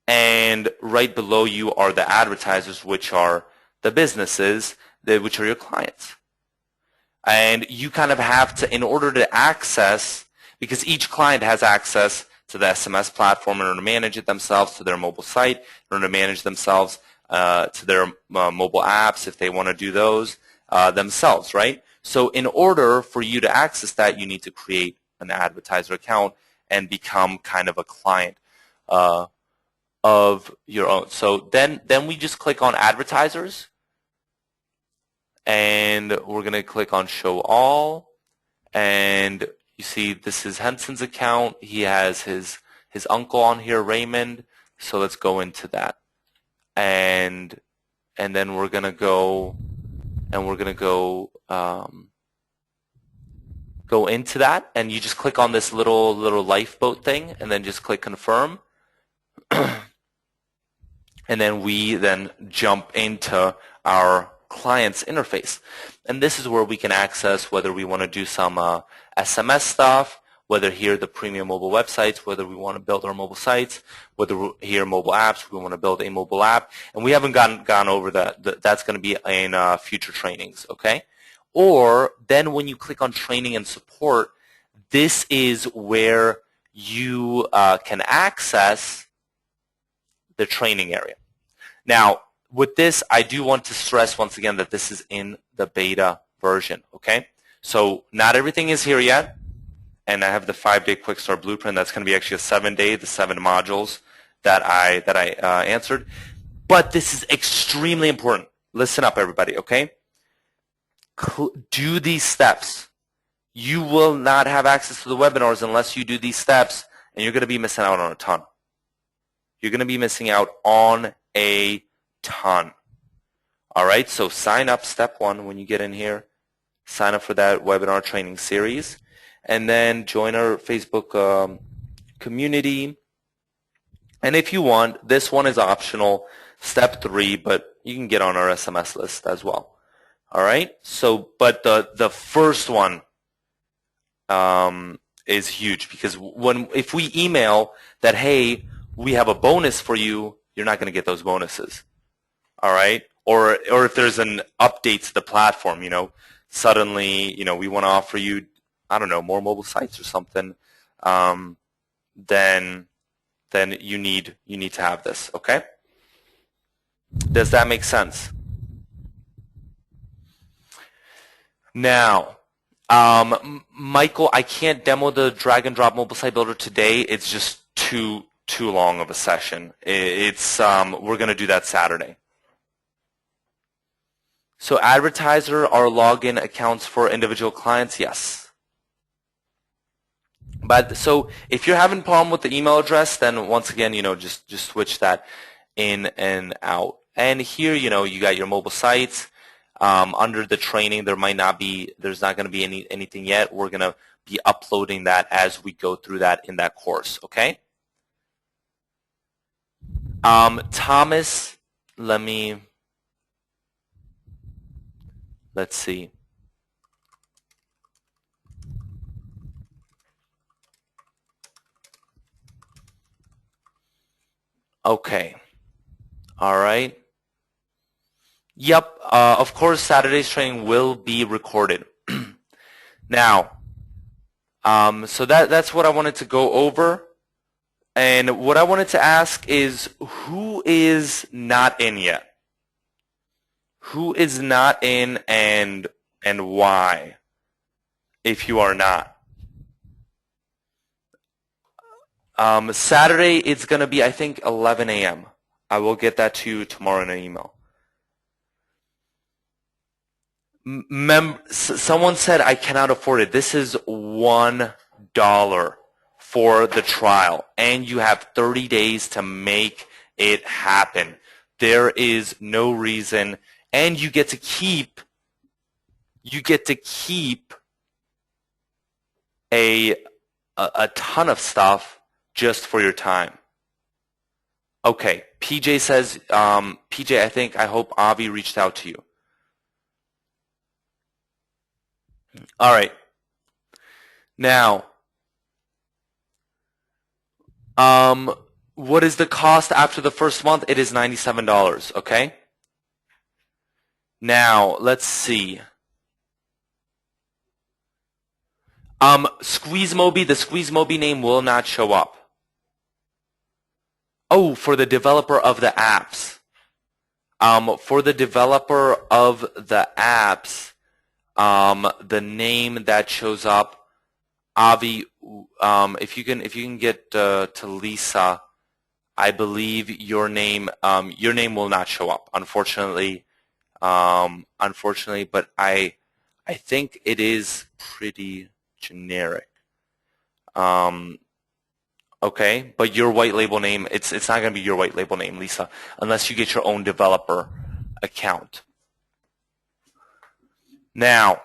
and right below you are the advertisers, which are the businesses, which are your clients. And you kind of have to, in order to access, because each client has access to the SMS platform in order to manage it themselves, to their mobile site, in order to manage themselves, to their mobile apps if they want to do those themselves, right? So in order for you to access that, you need to create an advertiser account and become kind of a client of your own. So then we just click on advertisers, and we're going to click on show all, and you see this is Henson's account. He has his uncle on here, Raymond. So let's go into that, and then we're going to go go into that, and you just click on this little lifeboat thing, and then just click confirm. And then we then jump into our client's interface. And this is where we can access whether we want to do some SMS stuff, whether here the premium mobile websites, whether we want to build our mobile sites, whether here mobile apps, we want to build a mobile app. And we haven't gone over that. That's going to be in future trainings, okay? Or then when you click on training and support, this is where you can access the training area. Now, with this, I do want to stress once again that this is in the beta version, okay? So not everything is here yet, and I have the 5-day quick start blueprint. That's going to be actually a 7-day, the 7 modules that I answered. But this is extremely important. Listen up, everybody, okay? Do these steps. You will not have access to the webinars unless you do these steps, and you're going to be missing out on a ton. You're going to be missing out on a ton. All right, so sign up, step 1, when you get in here. Sign up for that webinar training series, and then join our Facebook community. And if you want, this one is optional, step 3, but you can get on our SMS list as well. All right, so but the first one is huge, because if we email that, hey, we have a bonus for you, you're not going to get those bonuses. All right, or if there's an update to the platform, suddenly, we want to offer you, I don't know, more mobile sites or something, then you need to have this. Okay, does that make sense? Now, Michael, I can't demo the drag and drop mobile site builder today. It's just too long of a session. We're going to do that Saturday. So advertiser are login accounts for individual clients? Yes. But so if you're having a problem with the email address, then once again, just switch that in and out. And here, you got your mobile sites. Under the training, there's not going to be anything yet. We're going to be uploading that as we go through that in that course, okay? Thomas, let's see. Okay. All right. Yep. Of course, Saturday's training will be recorded. Now, So that's what I wanted to go over. And what I wanted to ask is, who is not in yet? Who is not in, and why, if you are not? Saturday, it's going to be, I think, 11 a.m. I will get that to you tomorrow in an email. Someone said I cannot afford it. This is $1 for the trial, and you have 30 days to make it happen. There is no reason, and you get to keep a ton of stuff just for your time. Okay, PJ says, PJ, I hope Avi reached out to you. All right. Now, what is the cost after the first month? It is $97, okay? Now, let's see. SqueezeMobi, the SqueezeMobi name will not show up. Oh, for the developer of the apps. For the developer of the apps, the name that shows up, Avi, if you can get to Lisa, I believe your name will not show up, unfortunately. But I think it is pretty generic. Okay, but your white label name, it's not going to be your white label name, Lisa, unless you get your own developer account. Now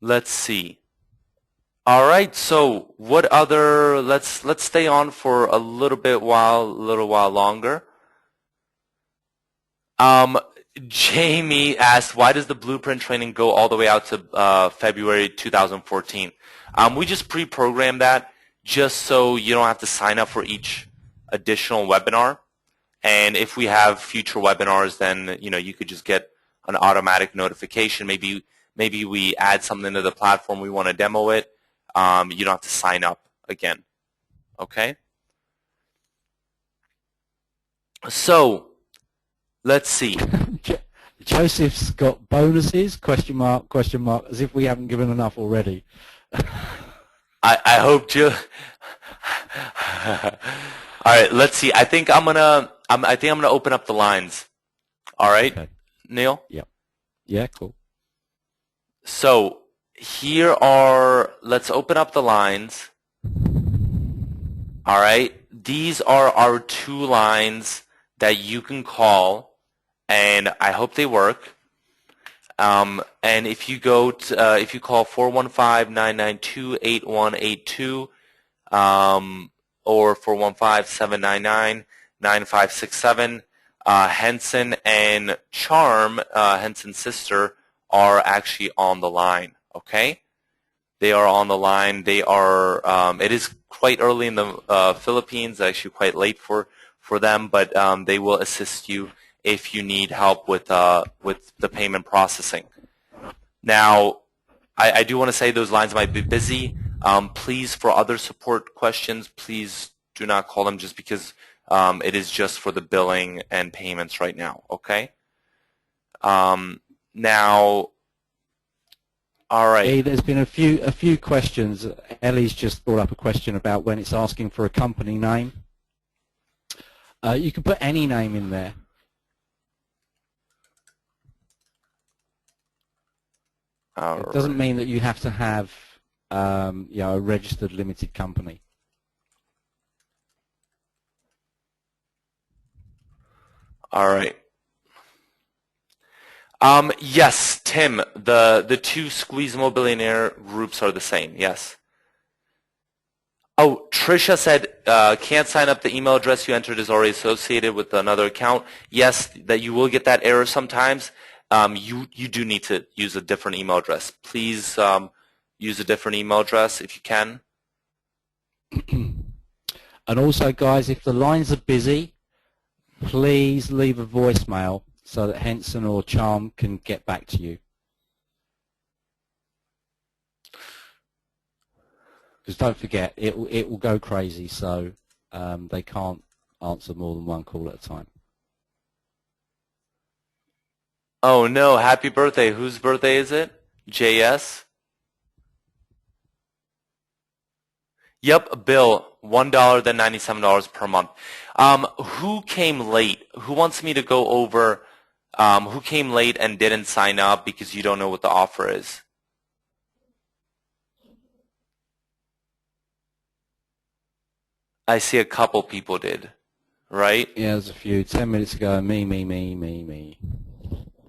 let's see. All right, so what other? Let's stay on for a little while longer. Jamie asked, why does the blueprint training go all the way out to February 2014? We just pre-programmed that just so you don't have to sign up for each additional webinar. And if we have future webinars, then you could just get an automatic notification. Maybe we add something to the platform, we want to demo it. You don't have to sign up again. Okay? So let's see.
Joseph's got bonuses, question mark, as if we haven't given enough already.
I hope to. All right, let's see. I think I'm gonna open up the lines. All right, okay. Neil?
Yep. Yeah, cool.
So let's open up the lines. All right, these are our 2 lines that you can call, and I hope they work. And if you go to, if you call 415-992-8182, or 415-799-9567, Henson and Charm, Henson's sister, are actually on the line. Okay, they are on the line. They are. It is quite early in the Philippines. Actually, quite late for them, but they will assist you if you need help with the payment processing. Now, I do want to say those lines might be busy. Please, for other support questions, please do not call them just because it is just for the billing and payments right now. Okay. Now, all right.
Hey, there's been a few questions. Ellie's just brought up a question about when it's asking for a company name. You can put any name in there. It doesn't mean that you have to have a registered limited company.
All right. Yes, Tim, the 2 SqueezeMobi groups are the same, yes. Oh, Trisha said, can't sign up. The email address you entered is already associated with another account. Yes, that you will get that error sometimes. You do need to use a different email address. Please use a different email address if you can.
And also, guys, if the lines are busy, please leave a voicemail so that Henson or Charm can get back to you. Because don't forget, it will go crazy, so they can't answer more than one call at a time.
Oh no, happy birthday. Whose birthday is it? JS? Yep, Bill, $1, then $97 per month. Who came late? Who wants me to go over who came late and didn't sign up because you don't know what the offer is? I see a couple people did, right?
Yeah, there's a few. 10 minutes ago, me.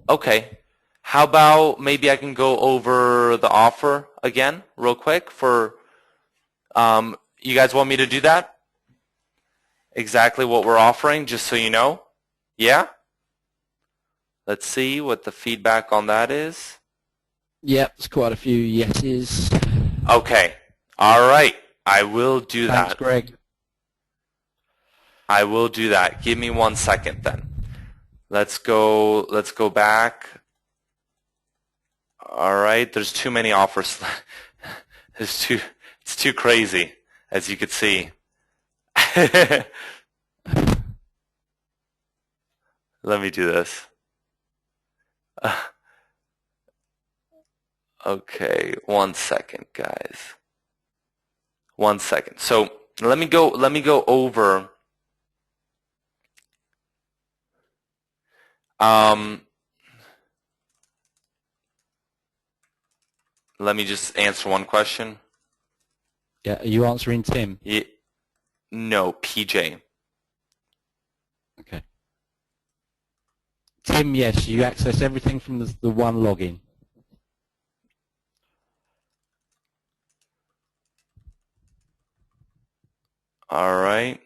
Okay. How about maybe I can go over the offer again real quick for you guys want me to do that? Exactly what we're offering, just so you know? Yeah? Let's see what the feedback on that is.
Yep, there's quite a few yeses.
Okay. All right. I will do
Thanks,
that.
Greg.
I will do that. Give me 1 second then. Let's go back. All right. There's too many offers. It's too crazy, as you could see. Let me do this. Okay, 1 second, guys. 1 second. So let me go over let me just answer one question.
Yeah, are you answering Tim?
Yeah, no, PJ.
Okay. Tim, yes, you access everything from the one login.
All right.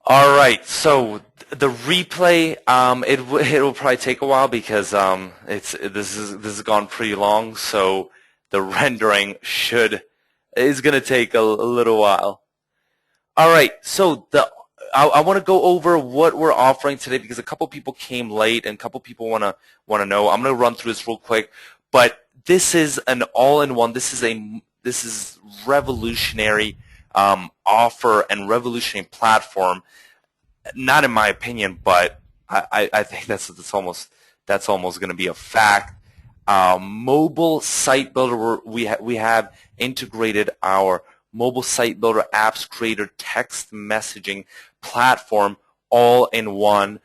All right. So the replay, it'll probably take a while because this has gone pretty long. So the rendering is going to take a little while. All right. So I want to go over what we're offering today because a couple people came late and a couple people want to know. I'm going to run through this real quick, but this is an all-in-one. This is revolutionary offer and revolutionary platform. Not in my opinion, but I think that's almost going to be a fact. Mobile site builder. We have integrated our mobile site builder apps creator text messaging platform all in one.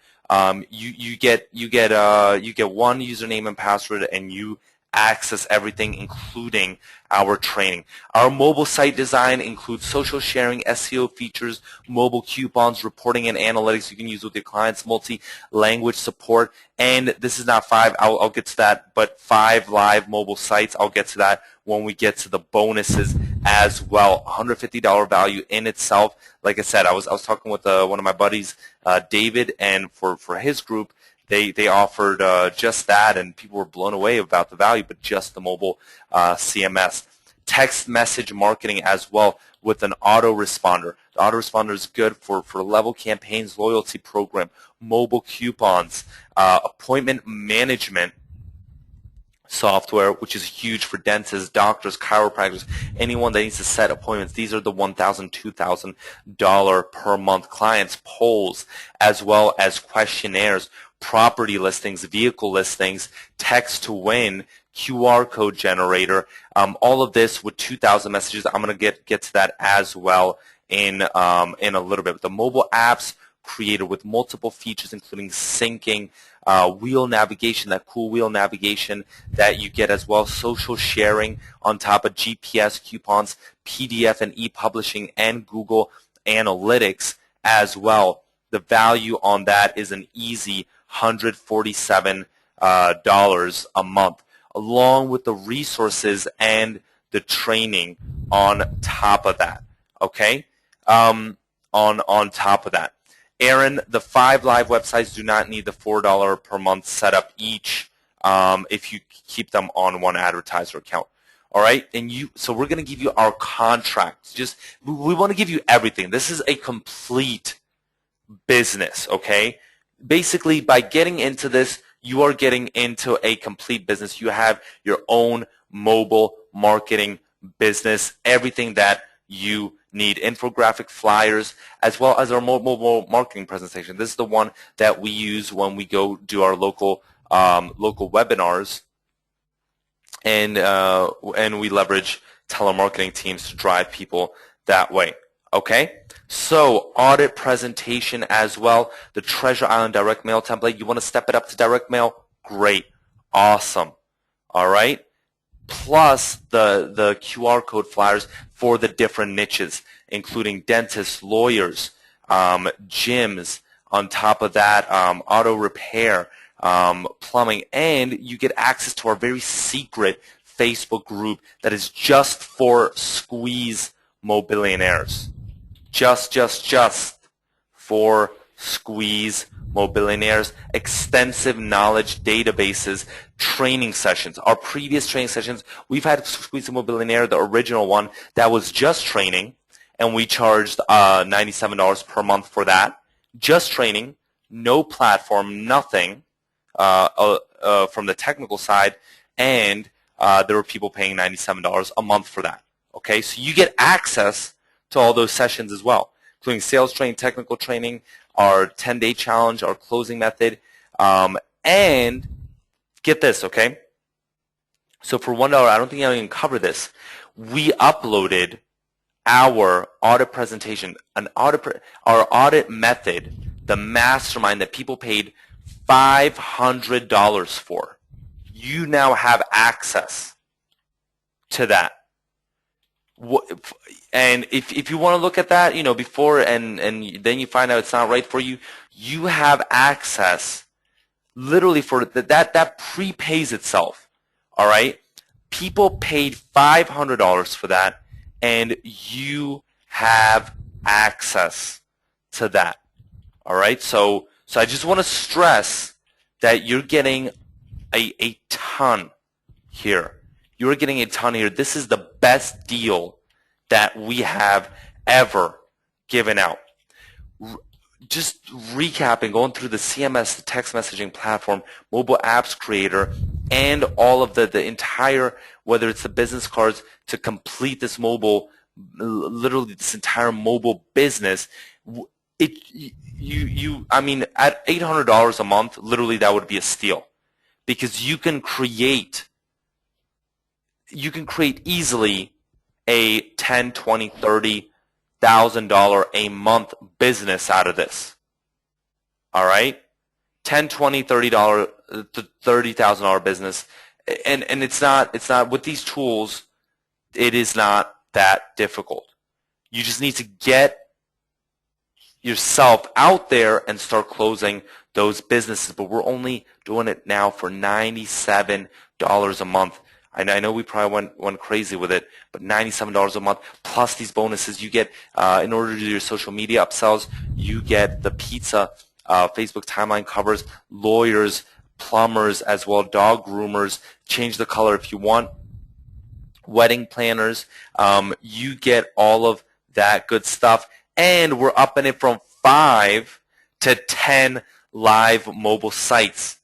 You get one username and password, and you access everything, including our training. Our mobile site design includes social sharing, SEO features, mobile coupons, reporting, and analytics you can use with your clients, multi-language support, and this is not 5, I'll get to that, but 5 live mobile sites. I'll get to that when we get to the bonuses as well. $150 value in itself. Like I said, I was talking with one of my buddies, David, and for his group, they offered just that, and people were blown away about the value, but just the mobile CMS. Text message marketing as well with an autoresponder. The autoresponder is good for level campaigns, loyalty program, mobile coupons, appointment management software, which is huge for dentists, doctors, chiropractors, anyone that needs to set appointments. These are the $1,000, $2,000 per month clients, polls, as well as questionnaires, property listings, vehicle listings, text to win, QR code generator, all of this with 2,000 messages. I'm going to get to that as well in a little bit. The mobile apps created with multiple features, including syncing, wheel navigation, that cool wheel navigation that you get as well, social sharing on top of GPS coupons, PDF and e-publishing, and Google Analytics as well. The value on that is an easy $147 a month, along with the resources and the training on top of that. Okay, on top of that. Aaron, the 5 live websites do not need the $4 per month setup each if you keep them on one advertiser account. All right, so we're going to give you our contracts. We want to give you everything. This is a complete business. Okay, basically by getting into this, you are getting into a complete business. You have your own mobile marketing business, everything that you need. Infographic flyers, as well as our mobile marketing presentation. This is the one that we use when we go do our local webinars, and we leverage telemarketing teams to drive people that way. Okay, so audit presentation as well. The Treasure Island direct mail template. You want to step it up to direct mail? Great, awesome. All right. Plus the QR code flyers for the different niches, including dentists, lawyers, gyms. On top of that, auto repair, plumbing, and you get access to our very secret Facebook group that is just for SqueezeMobilionaires. Just for SqueezeMobilionaires. Extensive knowledge databases, training sessions. Our previous training sessions, we've had SqueezeMobilionaire, the original one, that was just training, and we charged $97 per month for that. Just training, no platform, nothing from the technical side, and there were people paying $97 a month for that. Okay, so you get access to all those sessions as well, including sales training, technical training, our 10-day challenge, our closing method, and get this, okay? So for $1, I don't think I can cover this. We uploaded our audit presentation, our audit method, the mastermind that people paid $500 for. You now have access to that. And if you want to look at that, before and then you find out it's not right for you, you have access literally for that prepays itself. All right? People paid $500 for that, and you have access to that. All right? So I just want to stress that you're getting a ton here. You're getting a ton here. This is the best deal that we have ever given out. Just recapping, going through the CMS, the text messaging platform, mobile apps creator, and all of the entire, whether it's the business cards to complete this mobile, literally this entire mobile business. I mean, at $800 a month, literally that would be a steal, because you can create easily a $10, $20, $30,000 a month business out of this. All right, $10, $20, $30,000 business, and it's not with these tools. It is not that difficult. You just need to get yourself out there and start closing those businesses. But we're only doing it now for $97 a month. I know we probably went crazy with it, but $97 a month plus these bonuses you get in order to do your social media upsells. You get the pizza, Facebook timeline covers, lawyers, plumbers, as well dog groomers. Change the color if you want. Wedding planners. You get all of that good stuff, and we're upping it from 5 to 10 live mobile sites.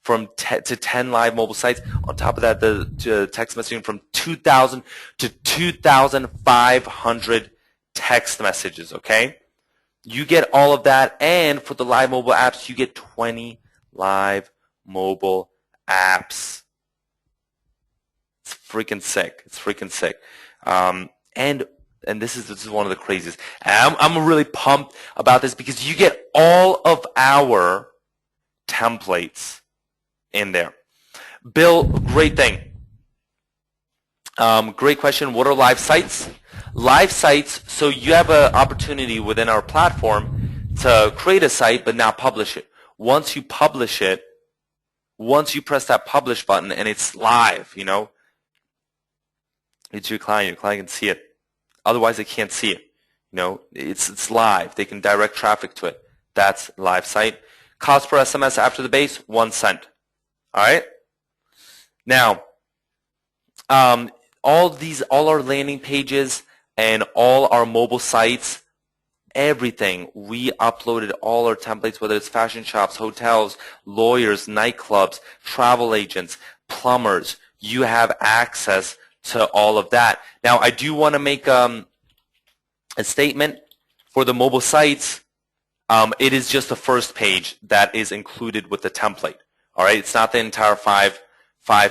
From to 10 live mobile sites. On top of that, the text messaging from 2,000 to 2,500 text messages, okay? You get all of that, and for the live mobile apps, you get 20 live mobile apps. It's freaking sick. It's freaking sick. And this is one of the craziest. And I'm really pumped about this because you get all of our templates in there. Bill, great thing. Great question. What are live sites? Live sites, so you have an opportunity within our platform to create a site but not publish it. Once you publish it, once you press that publish button and it's live, it's your client can see it. Otherwise, they can't see it. It's live. They can direct traffic to it. That's live site. Cost per SMS after the base, 1 cent. All right. Now, all our landing pages and all our mobile sites, everything, we uploaded all our templates, whether it's fashion shops, hotels, lawyers, nightclubs, travel agents, plumbers. You have access to all of that. Now, I do want to make a statement for the mobile sites. It is just the first page that is included with the template. All right, it's not the entire five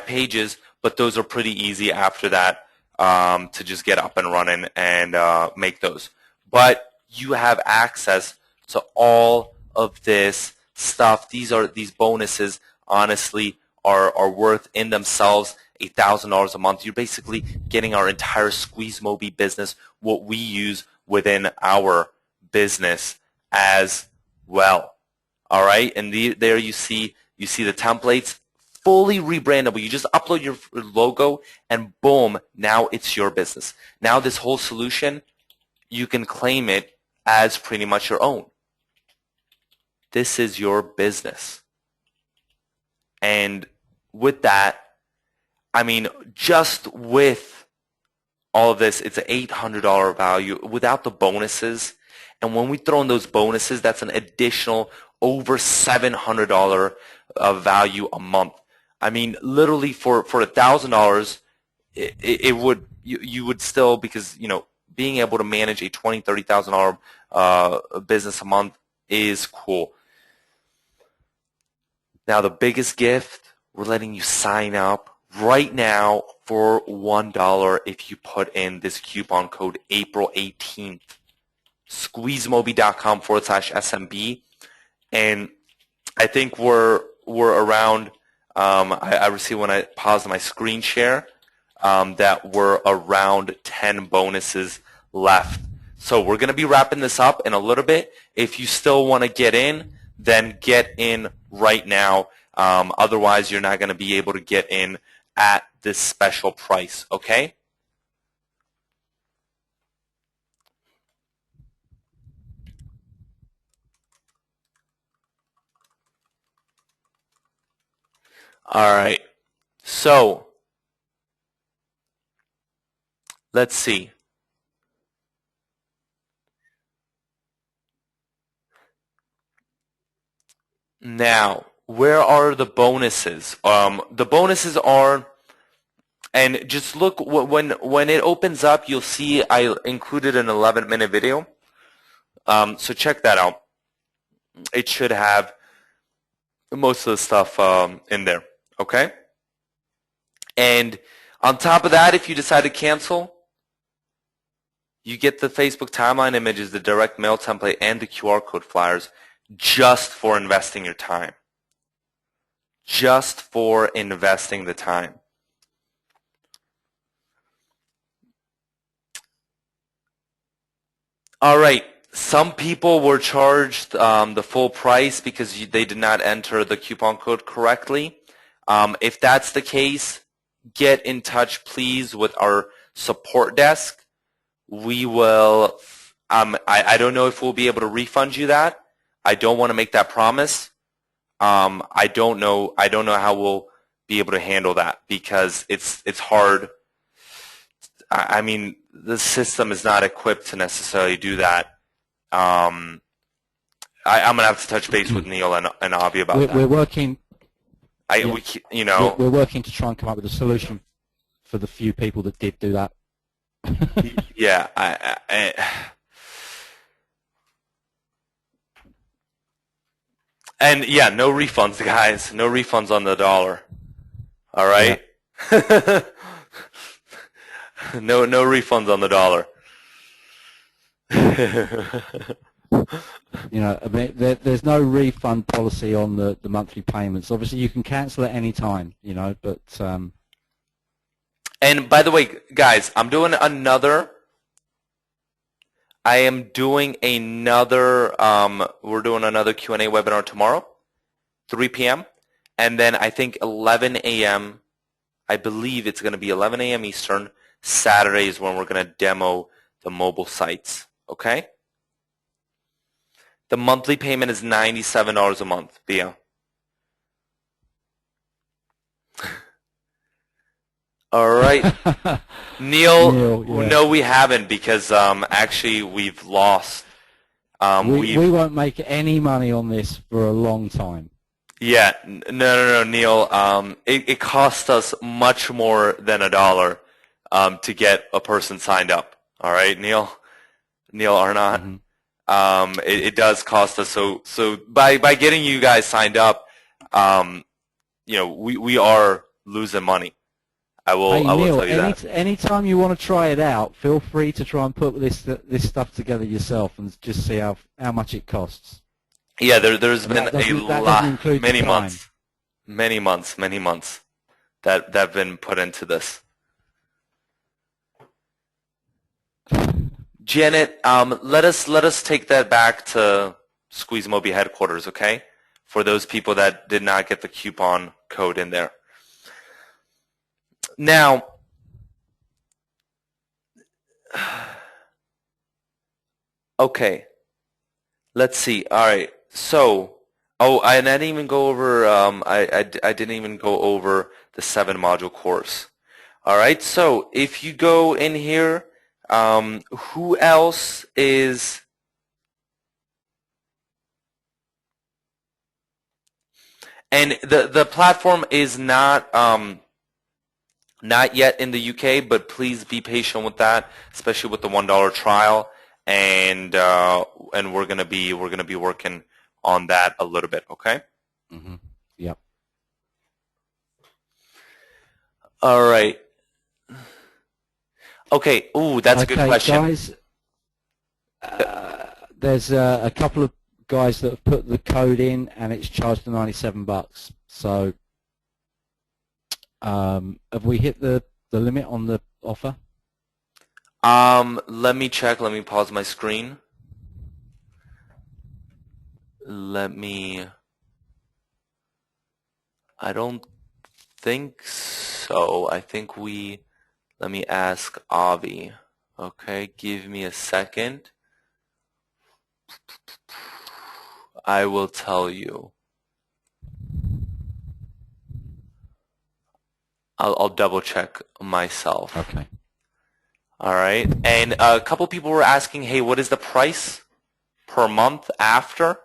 pages, but those are pretty easy after that to just get up and running and make those. But you have access to all of this stuff. These bonuses, honestly, are worth in themselves $1,000 a month. You're basically getting our entire SqueezeMobi business, what we use within our business as well. All right, and there you see the templates, fully rebrandable. You just upload your logo, and boom, now it's your business. Now this whole solution, you can claim it as pretty much your own. This is your business. And with that, I mean, just with all of this, it's an $800 value without the bonuses. And when we throw in those bonuses, that's an additional over $700 of value a month. I mean, literally for $1,000, you would still, because being able to manage a $20,000-$30,000 business a month is cool. Now, the biggest gift, we're letting you sign up right now for $1 if you put in this coupon code April 18th. SqueezeMobi.com/SMB. And I think we're around, I received when I paused my screen share, that we're around 10 bonuses left. So we're going to be wrapping this up in a little bit. If you still want to get in, then get in right now. Otherwise, you're not going to be able to get in at this special price, okay? All right. So, let's see. Now, where are the bonuses? The bonuses are, and just look, when it opens up, you'll see I included an 11-minute video. So check that out. It should have most of the stuff in there, okay? And on top of that, if you decide to cancel, you get the Facebook timeline images, the direct mail template, and the QR code flyers just for investing your time. Just for investing the time. All right. Some people were charged the full price because they did not enter the coupon code correctly. If that's the case, get in touch, please, with our support desk. We will, I don't know if we'll be able to refund you that. I don't want to make that promise. I don't know how we'll be able to handle that because it's hard. I mean, the system is not equipped to necessarily do that. I'm gonna have to touch base with Neil and Avi about that.
We're working.
We're
working to try and come up with a solution for the few people that did do that.
Yeah, and yeah, no refunds, guys. No refunds on the dollar. All right. Yeah. No refunds on the dollar.
I mean, there's no refund policy on the monthly payments. Obviously, you can cancel at any time, but...
And by the way, guys, I am doing another, we're doing another Q&A webinar tomorrow, 3 p.m. And then I think 11 a.m., I believe it's going to be 11 a.m. Eastern. Saturday is when we're going to demo the mobile sites, okay? The monthly payment is $97 a month, Bia. All right. Neil, yeah. No, we haven't because actually we've lost.
We won't make any money on this for a long time.
Yeah, no, Neil. It cost us much more than $1 to get a person signed up. All right, Neil Arnott. It does cost us. So by getting you guys signed up, we are losing money. I will
Neil,
tell you that.
anytime you want to try it out, feel free to try and put this stuff together yourself and just see how much it costs.
Yeah, there's been many months that have been put into this. Janet, let us take that back to SqueezeMobi headquarters, okay? For those people that did not get the coupon code in there. Now, okay, let's see. All right, so, and I didn't even go over. I didn't even go over the 7-module course. All right, so if you go in here, who else is? And the platform is not yet in the UK, but please be patient with that, especially with the $1 trial, and we're gonna be working on that a little bit, okay?
Yep.
All right. Okay. Ooh, that's a good question.
Guys, there's a couple of guys that have put the code in, and it's charged to $97. So. Have we hit the limit on the offer?
Let me check. Let me pause my screen. I don't think so. I think let me ask Avi. Okay, give me a second. I will tell you. I'll double check myself.
Okay.
All right. And a couple people were asking, hey, what is the price per month after?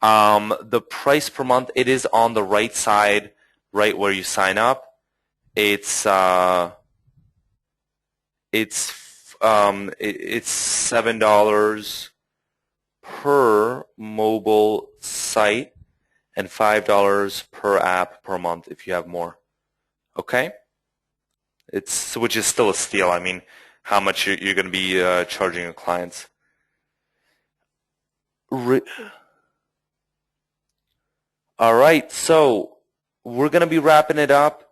The price per month, it is on the right side, right where you sign up. It's $7 per mobile site and $5 per app per month if you have more. Okay, which is still a steal. I mean, how much you're going to be charging your clients? All right, so we're going to be wrapping it up.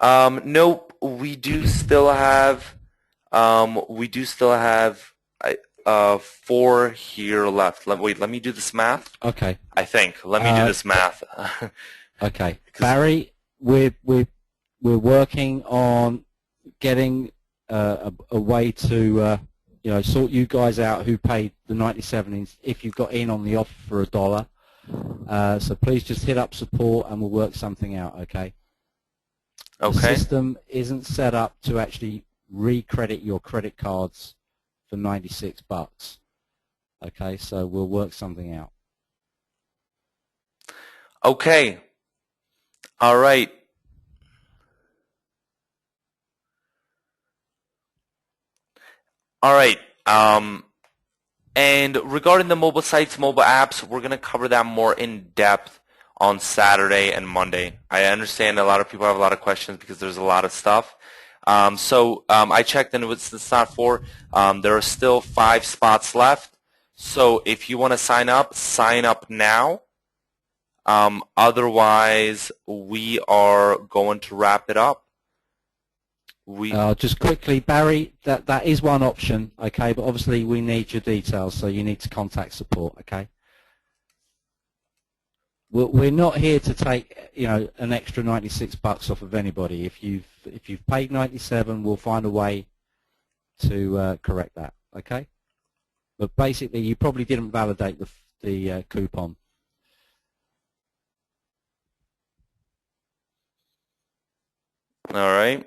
Nope, we do still have 4 here left. Let me do this math.
Okay.
I think. Let me do this math.
Okay, Barry, we're working on getting a way to sort you guys out who paid the 97 if you got in on the offer for $1. So please just hit up support and we'll work something out. Okay.
Okay.
The system isn't set up to actually re-credit your credit cards for $96. Okay, so we'll work something out.
Okay. All right. All right. And regarding the mobile sites, mobile apps, we're going to cover that more in depth on Saturday and Monday. I understand a lot of people have a lot of questions because there's a lot of stuff. I checked and it's not 4. There are still 5 spots left. So if you want to sign up now. Otherwise, we are going to wrap it up.
Just quickly, Barry, that is one option, okay, but obviously we need your details, so you need to contact support, okay? We're not here to take, an extra $96 off of anybody. If you've paid 97, we'll find a way to correct that, okay? But basically, you probably didn't validate the coupon.
All right.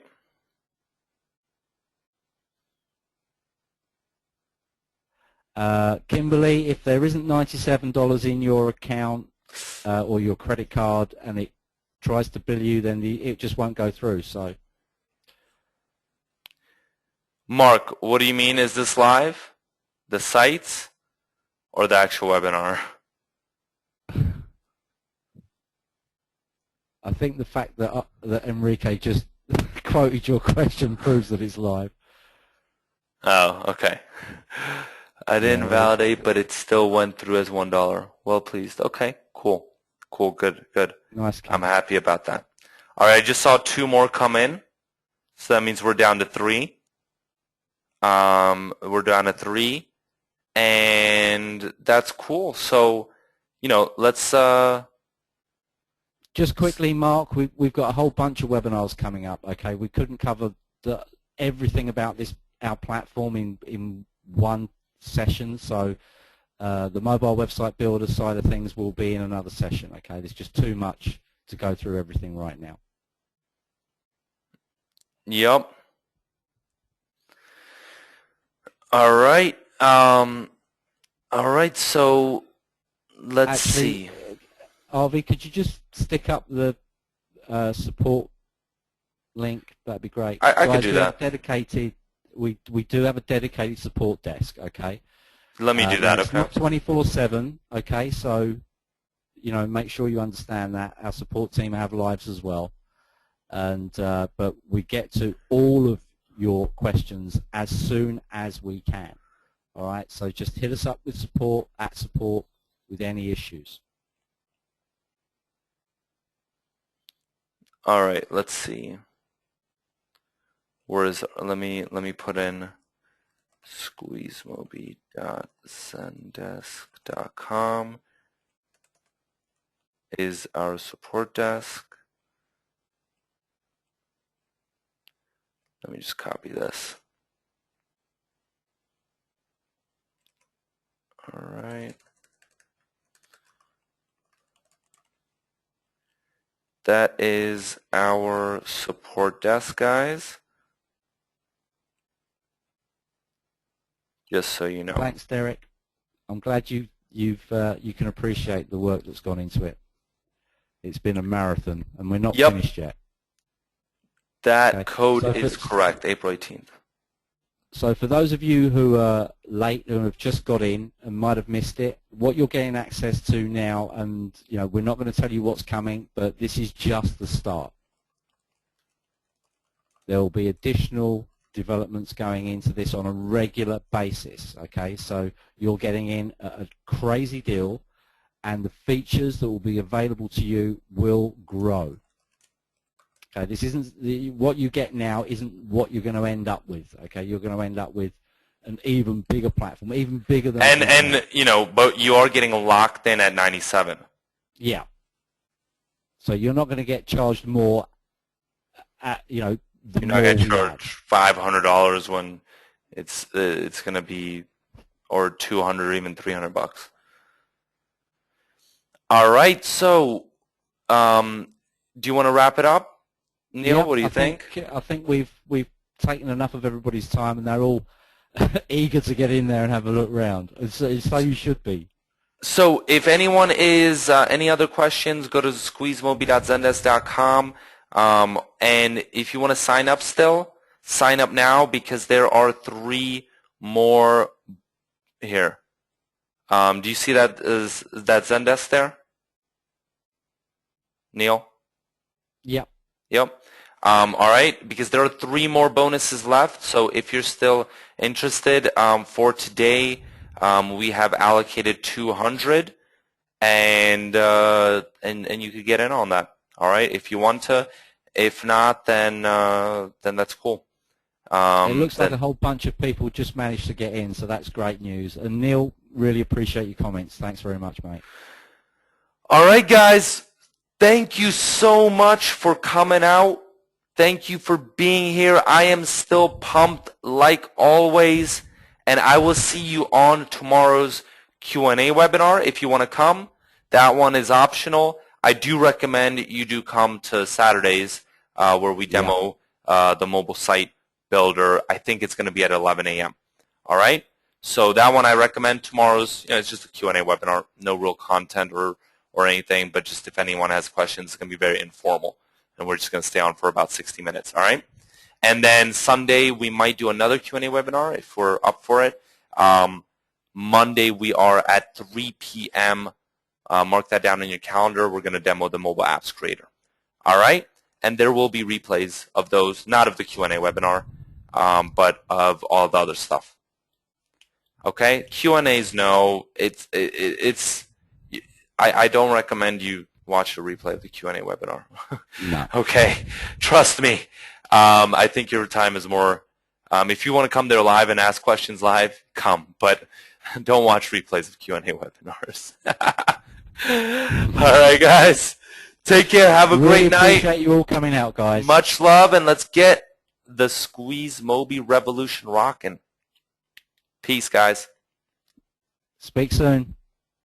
Kimberly, if there isn't $97 in your account or your credit card and it tries to bill you, then it just won't go through. So
Mark, what do you mean? Is this live? The sites or the actual webinar?
I think the fact that Enrique just quoted your question proves that it's live.
Oh, okay. I didn't
Yeah,
validate, but it still went through as $1. Well pleased. Okay, cool. Cool, good, good.
nice.
I'm happy about that. All right, I just saw 2 more come in. So that means we're down to 3. We're down to 3. And that's cool. So, let's
Just quickly, Mark, we've got a whole bunch of webinars coming up. Okay, we couldn't cover everything about our platform in one session, so the mobile website builder side of things will be in another session. Okay, there's just too much to go through everything right now.
Yep. All right. All right. So let's see.
Arvi, could you just stick up the support link? That'd be great.
I could do that.
We do have a dedicated support desk. Okay.
Let me do that.
It's
Okay.
not 24/7. Okay, so make sure you understand that our support team have lives as well, and but we get to all of your questions as soon as we can. All right, so just hit us up with support with any issues.
All right. Let's see. Where is? Let me put in SqueezeMobi.zendesk.com is our support desk. Let me just copy this. All right. That is our support desk, guys. Just so you know.
Thanks, Derek. I'm glad you can appreciate the work that's gone into it. It's been a marathon, and we're not finished yet.
That code is correct, April 18th.
So for those of you who are late, who have just got in and might have missed it, what you're getting access to now, and we're not going to tell you what's coming, but this is just the start. There will be additional developments going into this on a regular basis. Okay, so you're getting in a crazy deal, and the features that will be available to you will grow. Okay, this isn't what you get now isn't what you're going to end up with. Okay, you're going to end up with an even bigger platform, even bigger than.
And but you are getting locked in at 97.
Yeah. So you're not going to get charged more. You're
not going to charge $500 when it's going to be, or $200 or even $300. All right. So, do you want to wrap it up? Neil, what do you think?
I think we've taken enough of everybody's time, and they're all eager to get in there and have a look around. So you should be.
So if anyone is any other questions, go to SqueezeMobi.zendesk.com. And if you want to sign up still, sign up now because there are 3 more here. Do you see that Zendesk there? Neil?
Yep.
Yep. All right, because there are 3 more bonuses left. So if you're still interested, for today, we have allocated 200, and you could get in on that. All right, if you want to. If not, then that's cool.
It looks like a whole bunch of people just managed to get in, so that's great news. And Neil, really appreciate your comments. Thanks very much, mate.
All right, guys. Thank you so much for coming out. Thank you for being here. I am still pumped like always, and I will see you on tomorrow's Q&A webinar if you want to come. That one is optional. I do recommend you do come to Saturdays where we demo the mobile site builder. I think it's going to be at 11 a.m. All right? So that one I recommend. Tomorrow's, it's just a Q&A webinar, no real content or anything, but just if anyone has questions, it's going to be very informal, and we're just going to stay on for about 60 minutes. All right? And then Sunday, we might do another Q&A webinar if we're up for it. Monday, we are at 3 p.m. Mark that down in your calendar. We're going to demo the mobile apps creator. All right? And there will be replays of those, not of the Q&A webinar, but of all the other stuff. Okay? Q&As, no. I don't recommend you watch a replay of the Q&A webinar.
No.
Okay? Trust me. I think your time is more, if you want to come there live and ask questions live, come. But don't watch replays of Q&A webinars. All right, guys. Take care. Have a great night.
Appreciate you all coming out, guys.
Much love, and let's get the SqueezeMobi revolution rocking. Peace, guys.
Speak soon.